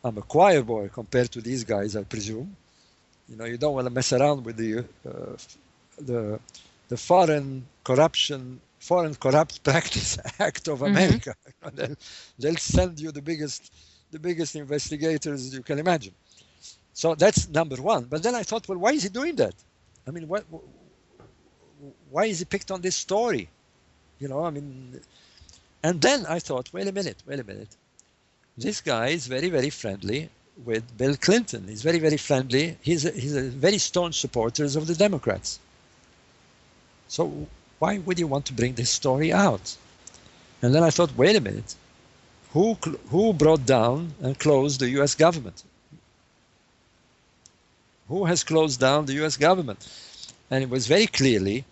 a choir boy compared to these guys, I presume. You know, you don't want to mess around with the Foreign Corrupt Practice Act of America. Mm-hmm. They'll send you the biggest investigators you can imagine. So that's number one. But then I thought, well, why is he doing that? I mean, why is he picked on this story? You know, I mean, and then I thought, wait a minute. This guy is very, very friendly with Bill Clinton. He's very, very friendly. He's a very staunch supporter of the Democrats. So why would you want to bring this story out? And then I thought, wait a minute. Who brought down and closed the U.S. government? Who has closed down the U.S. government? And it was very clearly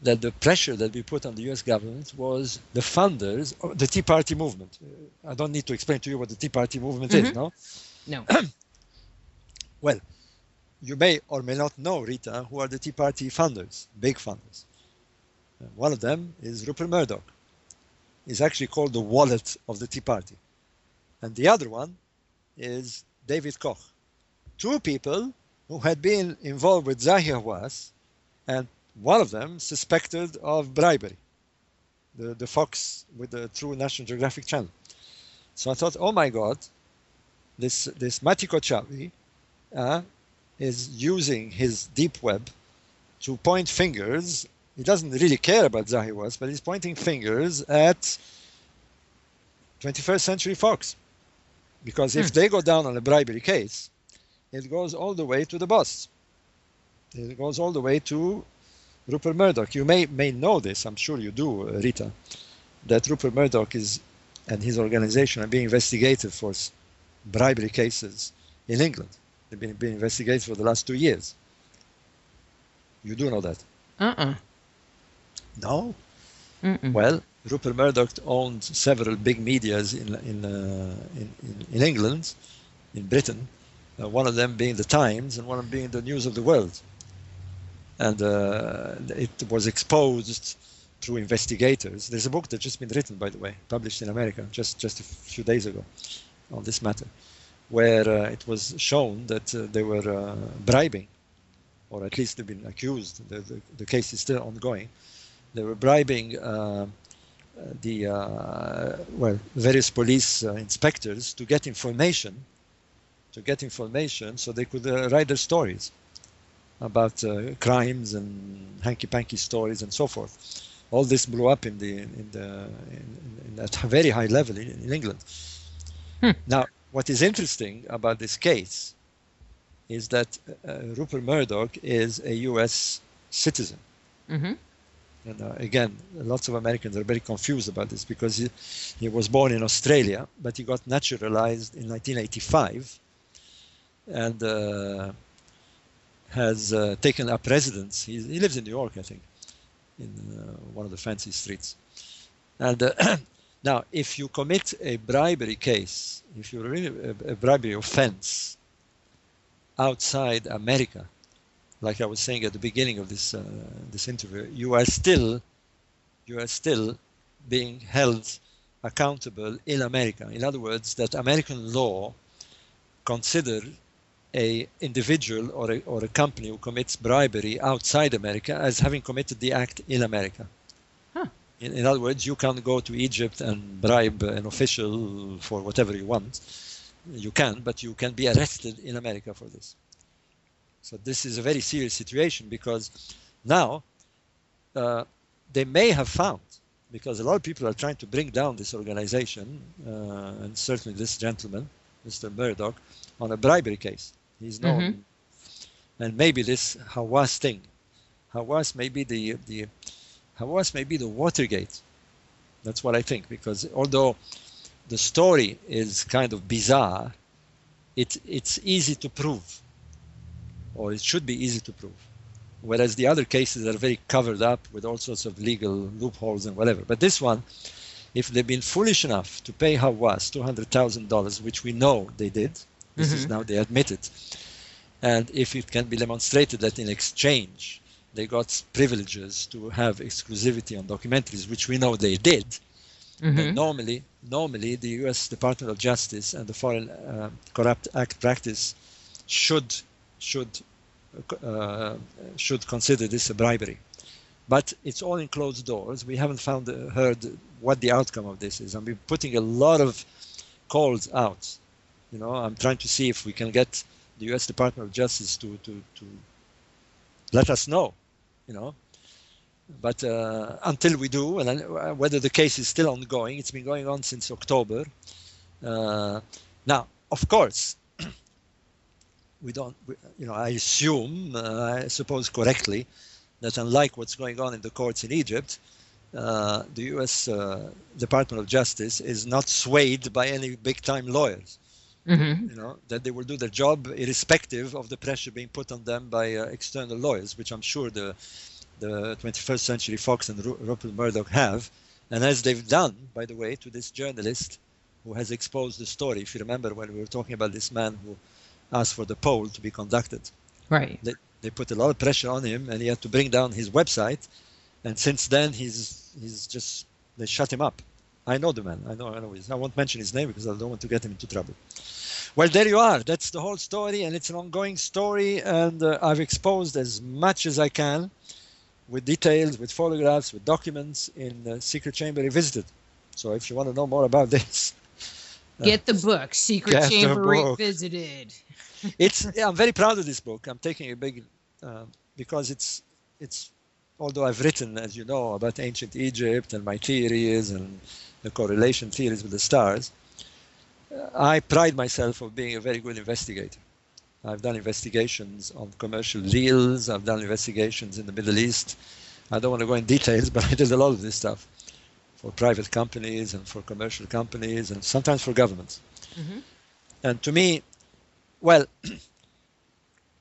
that the pressure that we put on the U.S. government was the funders of the Tea Party movement. I don't need to explain to you what the Tea Party movement is, no? No. Well, you may or may not know, Rita, who are the Tea Party funders, big funders. One of them is Rupert Murdoch. He's actually called the wallet of the Tea Party. And the other one is David Koch. Two people who had been involved with Zahi Hawass, and one of them suspected of bribery, the Fox with the True National Geographic channel. So I thought, oh my God, this Mati Kochavi is using his deep web to point fingers. He doesn't really care about Zahi Hawass, but he's pointing fingers at 21st Century Fox. Because if they go down on a bribery case, it goes all the way to the boss. It goes all the way to Rupert Murdoch. You may know this, I'm sure you do, Rita, that Rupert Murdoch and his organization are being investigated for bribery cases in England. They've been being investigated for the last 2 years. You do know that? No? Well, Rupert Murdoch owned several big medias in England, in Britain, one of them being the Times and one of them being the News of the World. And it was exposed through investigators. There's a book that's just been written, by the way, published in America just a few days ago on this matter, where it was shown that they were bribing, or at least they've been accused. The case is still ongoing. They were bribing various police inspectors to get information so they could write their stories about crimes and hanky-panky stories and so forth. All this blew up at a very high level in England. Now, what is interesting about this case is that Rupert Murdoch is a U.S. citizen. And again, lots of Americans are very confused about this because he was born in Australia, but he got naturalized in 1985 and has taken up residence. He lives in New York, I think, in one of the fancy streets. And now, if you commit a bribery case, if you're really a bribery offense outside America, like I was saying at the beginning of this interview, you are still being held accountable in America. In other words, that American law consider a individual or a company who commits bribery outside America as having committed the act in America. In other words, you can't go to Egypt and bribe an official for whatever you want. You can, but you can be arrested in America for this. So this is a very serious situation because now they may have found, because a lot of people are trying to bring down this organization, and certainly this gentleman, Mr. Murdoch, on a bribery case. He's known, and maybe this Hawass thing Hawass may be the Watergate. That's what I think, because although the story is kind of bizarre, it's easy to prove, or it should be easy to prove. Whereas the other cases are very covered up with all sorts of legal loopholes and whatever. But this one, if they've been foolish enough to pay Hawass $200,000, which we know they did, this is now they admit it, and if it can be demonstrated that in exchange they got privileges to have exclusivity on documentaries, which we know they did, then normally the U.S. Department of Justice and the Foreign Corrupt Act practice should consider this a bribery. But it's all in closed doors. We haven't heard what the outcome of this is. I'm putting a lot of calls out. I'm trying to see if we can get the U.S. Department of Justice to let us know, But until we do, and whether the case is still ongoing, it's been going on since October. Now, of course, I assume, I suppose correctly, that unlike what's going on in the courts in Egypt, the U.S. Department of Justice is not swayed by any big-time lawyers. That they will do their job irrespective of the pressure being put on them by external lawyers, which I'm sure the 21st Century Fox and Rupert Murdoch have, and as they've done, by the way, to this journalist who has exposed the story. If you remember when we were talking about this man who asked for the poll to be conducted, right? They put a lot of pressure on him, and he had to bring down his website. And since then, they shut him up. I know the man. I know. I won't mention his name because I don't want to get him into trouble. Well, there you are. That's the whole story, and it's an ongoing story. And I've exposed as much as I can, with details, with photographs, with documents in the Secret Chamber Revisited. So if you want to know more about this, get the book, Secret Chamber Revisited. I'm very proud of this book. I'm taking a big, because it's, although I've written, as you know, about ancient Egypt and my theories and the correlation theories with the stars, I pride myself of being a very good investigator. I've done investigations on commercial deals. I've done investigations in the Middle East. I don't want to go in details, but I did a lot of this stuff for private companies and for commercial companies and sometimes for governments. And to me, well,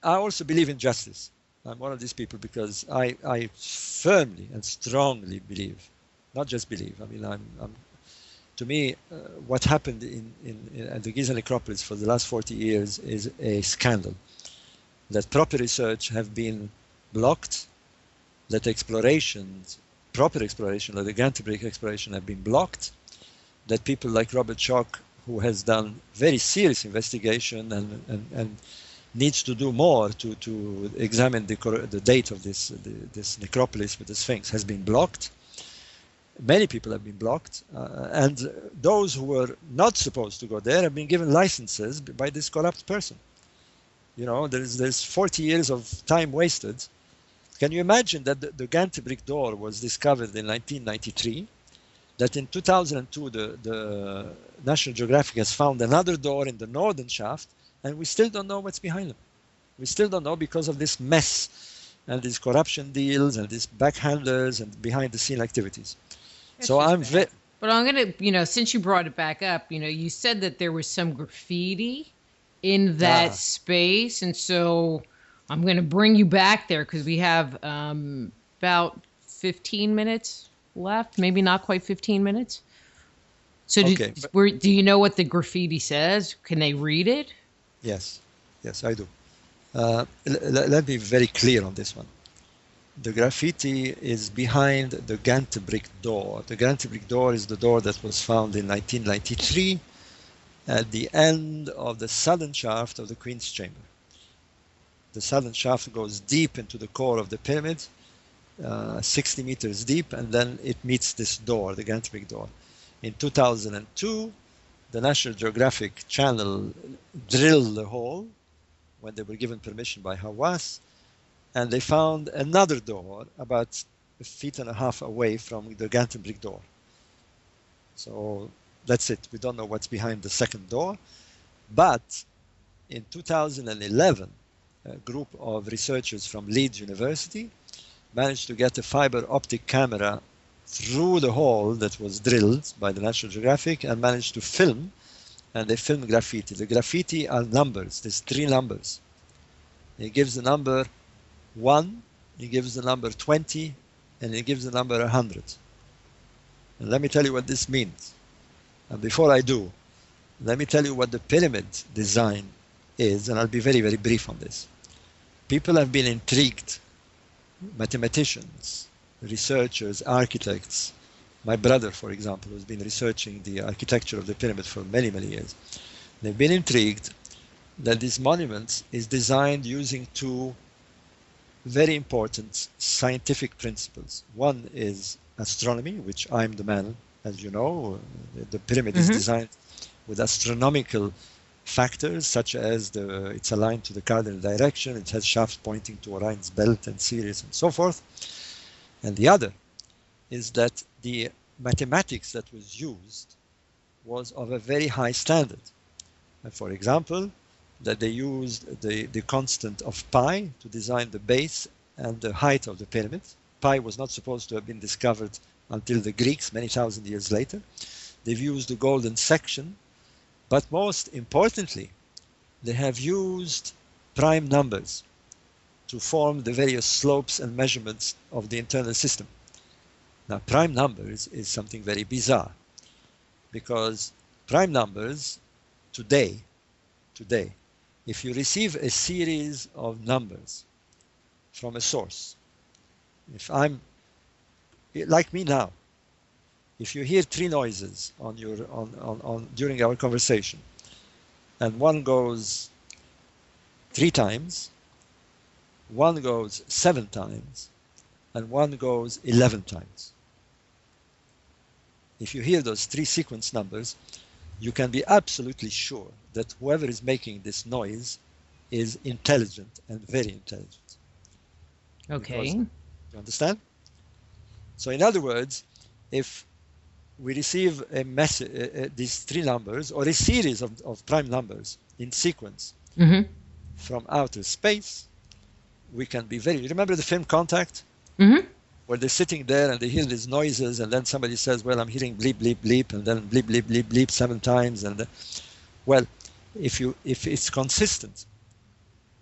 I also believe in justice. I'm one of these people because I firmly and strongly believe, not just believe. I mean, to me, what happened at the Giza necropolis for the last 40 years is a scandal. That proper research have been blocked, that proper exploration, like the Canterbury exploration, have been blocked, that people like Robert Schoch, who has done very serious investigation and needs to do more to examine the date of this necropolis with the Sphinx, has been blocked. Many people have been blocked, and those who were not supposed to go there have been given licenses by this corrupt person. There's 40 years of time wasted. Can you imagine that the Canterbury door was discovered in 1993? That in 2002 the National Geographic has found another door in the northern shaft, and we still don't know what's behind them. We still don't know because of this mess and these corruption deals and these backhanders and behind-the-scene activities. So I'm very... But I'm going to, since you brought it back up, you said that there was some graffiti in that space, and so I'm going to bring you back there because we have about 15 minutes left, maybe not quite 15 minutes. So do you know what the graffiti says? Can they read it? Yes, I do. Let me be very clear on this one. The graffiti is behind the Canterbury door. The Canterbury door is the door that was found in 1993 at the end of the southern shaft of the Queen's Chamber. The southern shaft goes deep into the core of the pyramid, 60 meters deep, and then it meets this door, the Canterbury door. In 2002, the National Geographic Channel drilled the hole when they were given permission by Hawass, and they found another door about 1.5 feet away from the Canterbury door. So that's it. We don't know what's behind the second door. But in 2011, a group of researchers from Leeds University managed to get a fiber optic camera through the hole that was drilled by the National Geographic and managed to film, and they filmed graffiti. The graffiti are numbers. There's 3 numbers. He gives the number 1, he gives the number 20, and he gives the number 100. And let me tell you what this means. And before I do, let me tell you what the pyramid design is, and I'll be very, very brief on this. People have been intrigued, mathematicians, researchers, architects. My brother, for example, has been researching the architecture of the pyramid for many, many years. They've been intrigued that this monument is designed using 2 very important scientific principles. One is astronomy, which I'm the man, as you know. The pyramid is designed with astronomical factors, such as it's aligned to the cardinal direction, it has shafts pointing to Orion's belt and Sirius and so forth. And the other is that the mathematics that was used was of a very high standard. And for example, that they used the constant of pi to design the base and the height of the pyramid. Pi was not supposed to have been discovered until the Greeks, many thousand years later. They've used the golden section, but most importantly, they have used prime numbers to form the various slopes and measurements of the internal system. Now, prime numbers is something very bizarre, because prime numbers today, if you receive a series of numbers from a source, if I'm like me now, if you hear 3 noises during our conversation, and one goes 3 times, one goes 7 times, and one goes 11 times. If you hear those 3 sequence numbers, you can be absolutely sure that whoever is making this noise is intelligent and very intelligent. Okay. Because, you understand? So in other words, if we receive a message, these 3 numbers, or a series of prime numbers in sequence from outer space, we can be very... Remember the film Contact? Where they're sitting there and they hear these noises, and then somebody says, well, I'm hearing bleep, bleep, bleep, and then bleep, bleep, bleep, bleep 7 times. And well, if it's consistent,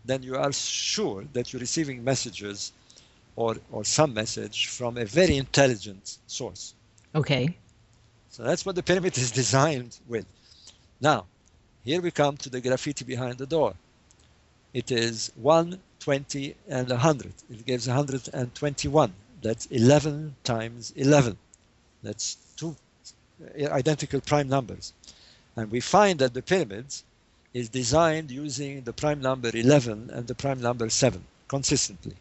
then you are sure that you're receiving messages or some message from a very intelligent source. Okay. So that's what the pyramid is designed with. Now, here we come to the graffiti behind the door. It is 1, 20, and 100. It gives 121. That's 11 times 11. That's 2 identical prime numbers. And we find that the pyramid is designed using the prime number 11 and the prime number 7 consistently.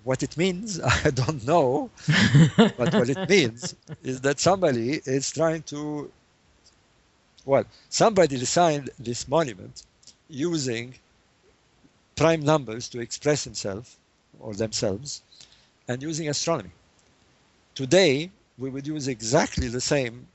What it means, I don't know, but what it means is that somebody is trying to, well, somebody designed this monument using prime numbers to express himself or themselves, and using astronomy. Today, we would use exactly the same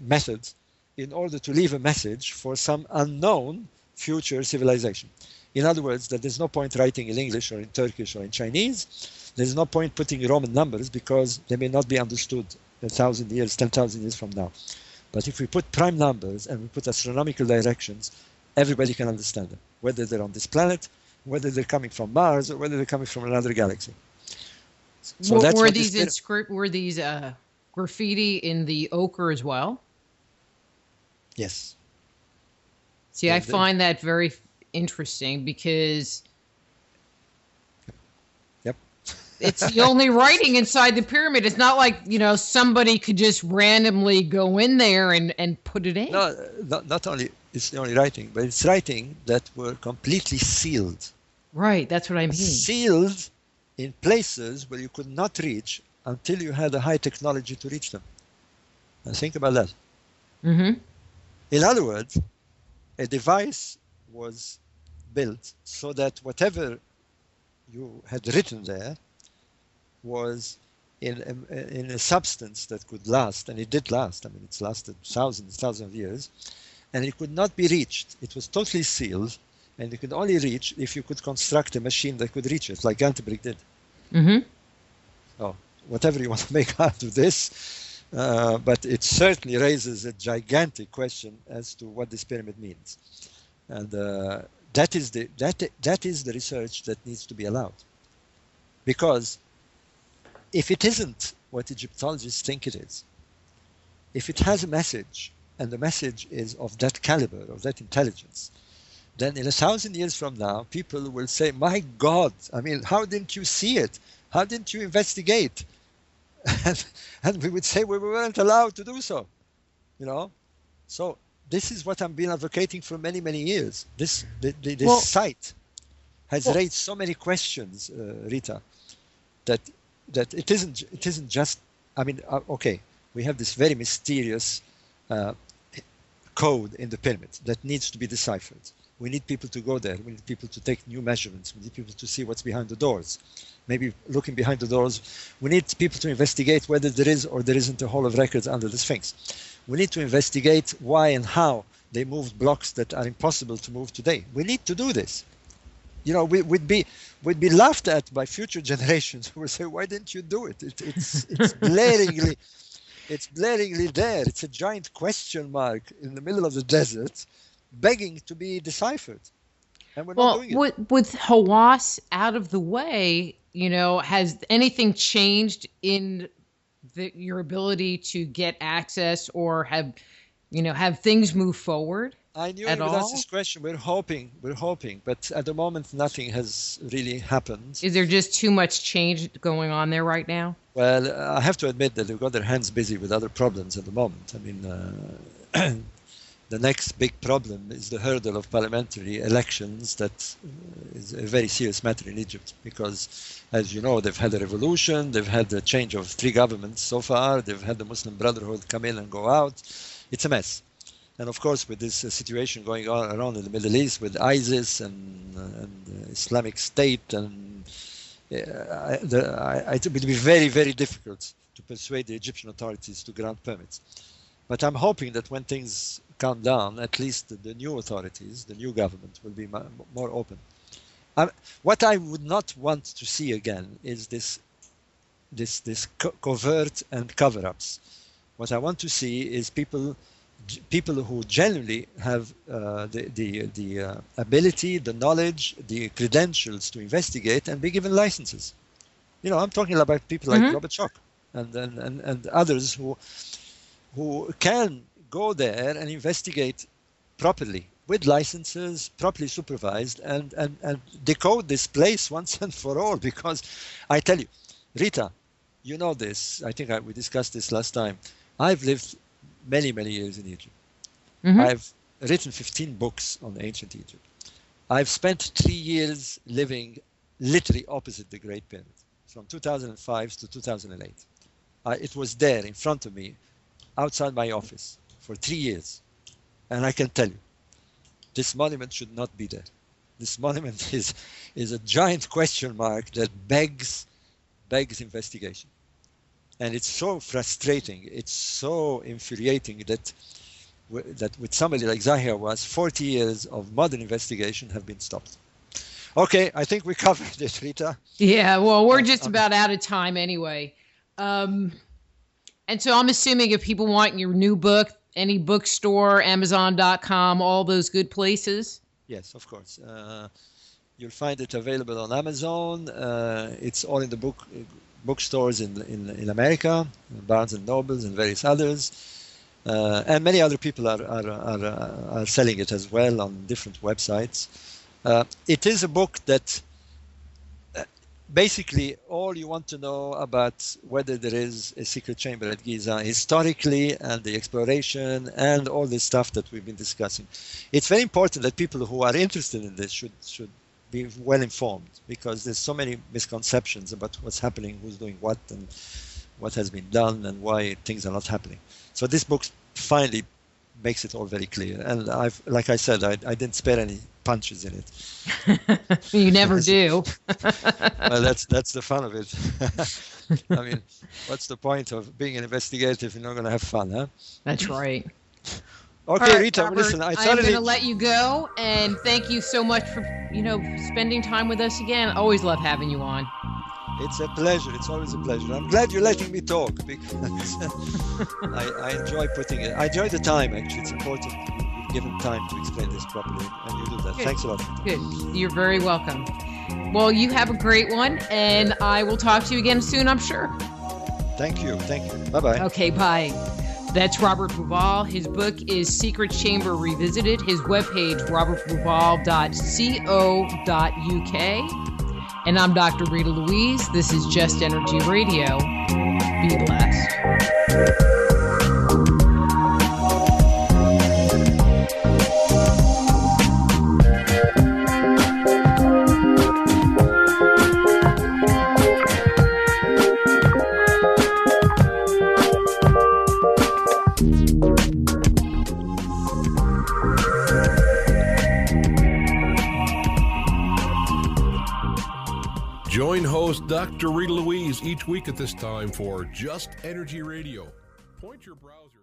methods in order to leave a message for some unknown future civilization. In other words, that there's no point writing in English or in Turkish or in Chinese. There's no point putting Roman numbers because they may not be understood 1,000 years, 10,000 years from now. But if we put prime numbers and we put astronomical directions, everybody can understand them, whether they're on this planet, whether they're coming from Mars, or whether they're coming from another galaxy. So were these graffiti in the ochre as well? Yes. See, I find that very interesting because it's the only writing inside the pyramid. It's not like, somebody could just randomly go in there and put it in. No, not only it's the only writing, but it's writing that were completely sealed. Right, that's what I mean. Sealed in places where you could not reach until you had a high technology to reach them. And think about that. In other words, a device was built so that whatever you had written there was in a substance that could last, and it did last. I mean, it's lasted thousands of years, and it could not be reached. It was totally sealed, And you could only reach if you could construct a machine that could reach it, like Gantenbrink did. Mm-hmm. So whatever you want to make out of this, but it certainly raises a gigantic question as to what this pyramid means. And that is the research that needs to be allowed. Because if it isn't what Egyptologists think it is, if it has a message, and the message is of that caliber, of that intelligence, then in 1,000 years from now, people will say, my God, I mean, how didn't you see it? How didn't you investigate? And we would say we weren't allowed to do so, you know? So this is what I've been advocating for many, many years. This site has raised so many questions, Rita, that it isn't just, I mean, okay, we have this very mysterious code in the pyramid that needs to be deciphered. We need people to go there. We need people to take new measurements. We need people to see what's behind the doors. Maybe looking behind the doors. We need people to investigate whether there is or there isn't a hall of records under the Sphinx. We need to investigate why and how they moved blocks that are impossible to move today. We need to do this. You know, we'd be laughed at by future generations who would say, "Why didn't you do it?" It's blaringly, it's blaringly there. It's a giant question mark in the middle of the desert, begging to be deciphered, and we're not doing it. With Hawass out of the way, you know, has anything changed in your ability to get access, or have things move forward? I knew you would ask this question. We're hoping, but at the moment, nothing has really happened. Is there just too much change going on there right now? Well, I have to admit that they've got their hands busy with other problems at the moment. I mean, the next big problem is the hurdle of parliamentary elections. That is a very serious matter in Egypt because, as you know, they've had a revolution, they've had a change of 3 governments so far, they've had the Muslim Brotherhood come in and go out. It's a mess. And of course, with this situation going on around in the Middle East with ISIS and Islamic State, and it would be very, very difficult to persuade the Egyptian authorities to grant permits. But I'm hoping that when things calm down, at least the new authorities, the new government, will be more open. What I would not want to see again is this covert and cover-ups. What I want to see is people who genuinely have the ability, the knowledge, the credentials to investigate and be given licenses. You know, I'm talking about people like Robert Schoch and others who can go there and investigate properly with licenses, properly supervised, and decode this place once and for all. Because I tell you, Rita, you know this. I think we discussed this last time. I've lived many, many years in Egypt. I've written 15 books on ancient Egypt. I've spent 3 years living literally opposite the Great Pyramid, from 2005 to 2008. It was there in front of me, outside my office, for 3 years. And I can tell you, this monument should not be there. This monument is a giant question mark that begs investigation. And it's so frustrating, it's so infuriating that with somebody like Zahir was, 40 years of modern investigation have been stopped. Okay, I think we covered it, Rita. Yeah, well, we're just about out of time anyway. And so I'm assuming if people want your new book, any bookstore, Amazon.com, all those good places? Yes, of course. You'll find it available on Amazon. It's all in the bookstores in America, Barnes and Nobles and various others, and many other people are selling it as well on different websites. It is a book that basically all you want to know about whether there is a secret chamber at Giza historically and the exploration and all this stuff that we've been discussing. It's very important that people who are interested in this should be well informed, because there's so many misconceptions about what's happening, who's doing what, and what has been done, and why things are not happening. So this book finally makes it all very clear. And like I said, I didn't spare any punches in it. You never do. Well, that's the fun of it. I mean, what's the point of being an investigator if you're not going to have fun, huh? That's right. Okay, All right, Rita, Robert, listen, I'm going to let you go, and thank you so much for, spending time with us again. Always love having you on. It's a pleasure. It's always a pleasure. I'm glad you're letting me talk because I enjoy putting it. I enjoy the time, actually. It's important you've given time to explain this properly, and you do that. Good. Thanks a lot. Good. You're very welcome. Well, you have a great one, and I will talk to you again soon, I'm sure. Thank you. Bye-bye. Okay, bye. That's Robert Bauval. His book is Secret Chamber Revisited. His webpage, robertbauval.co.uk. And I'm Dr. Rita Louise. This is Just Energy Radio. Be blessed. Join host Dr. Rita Louise each week at this time for Just Energy Radio. Point your browser.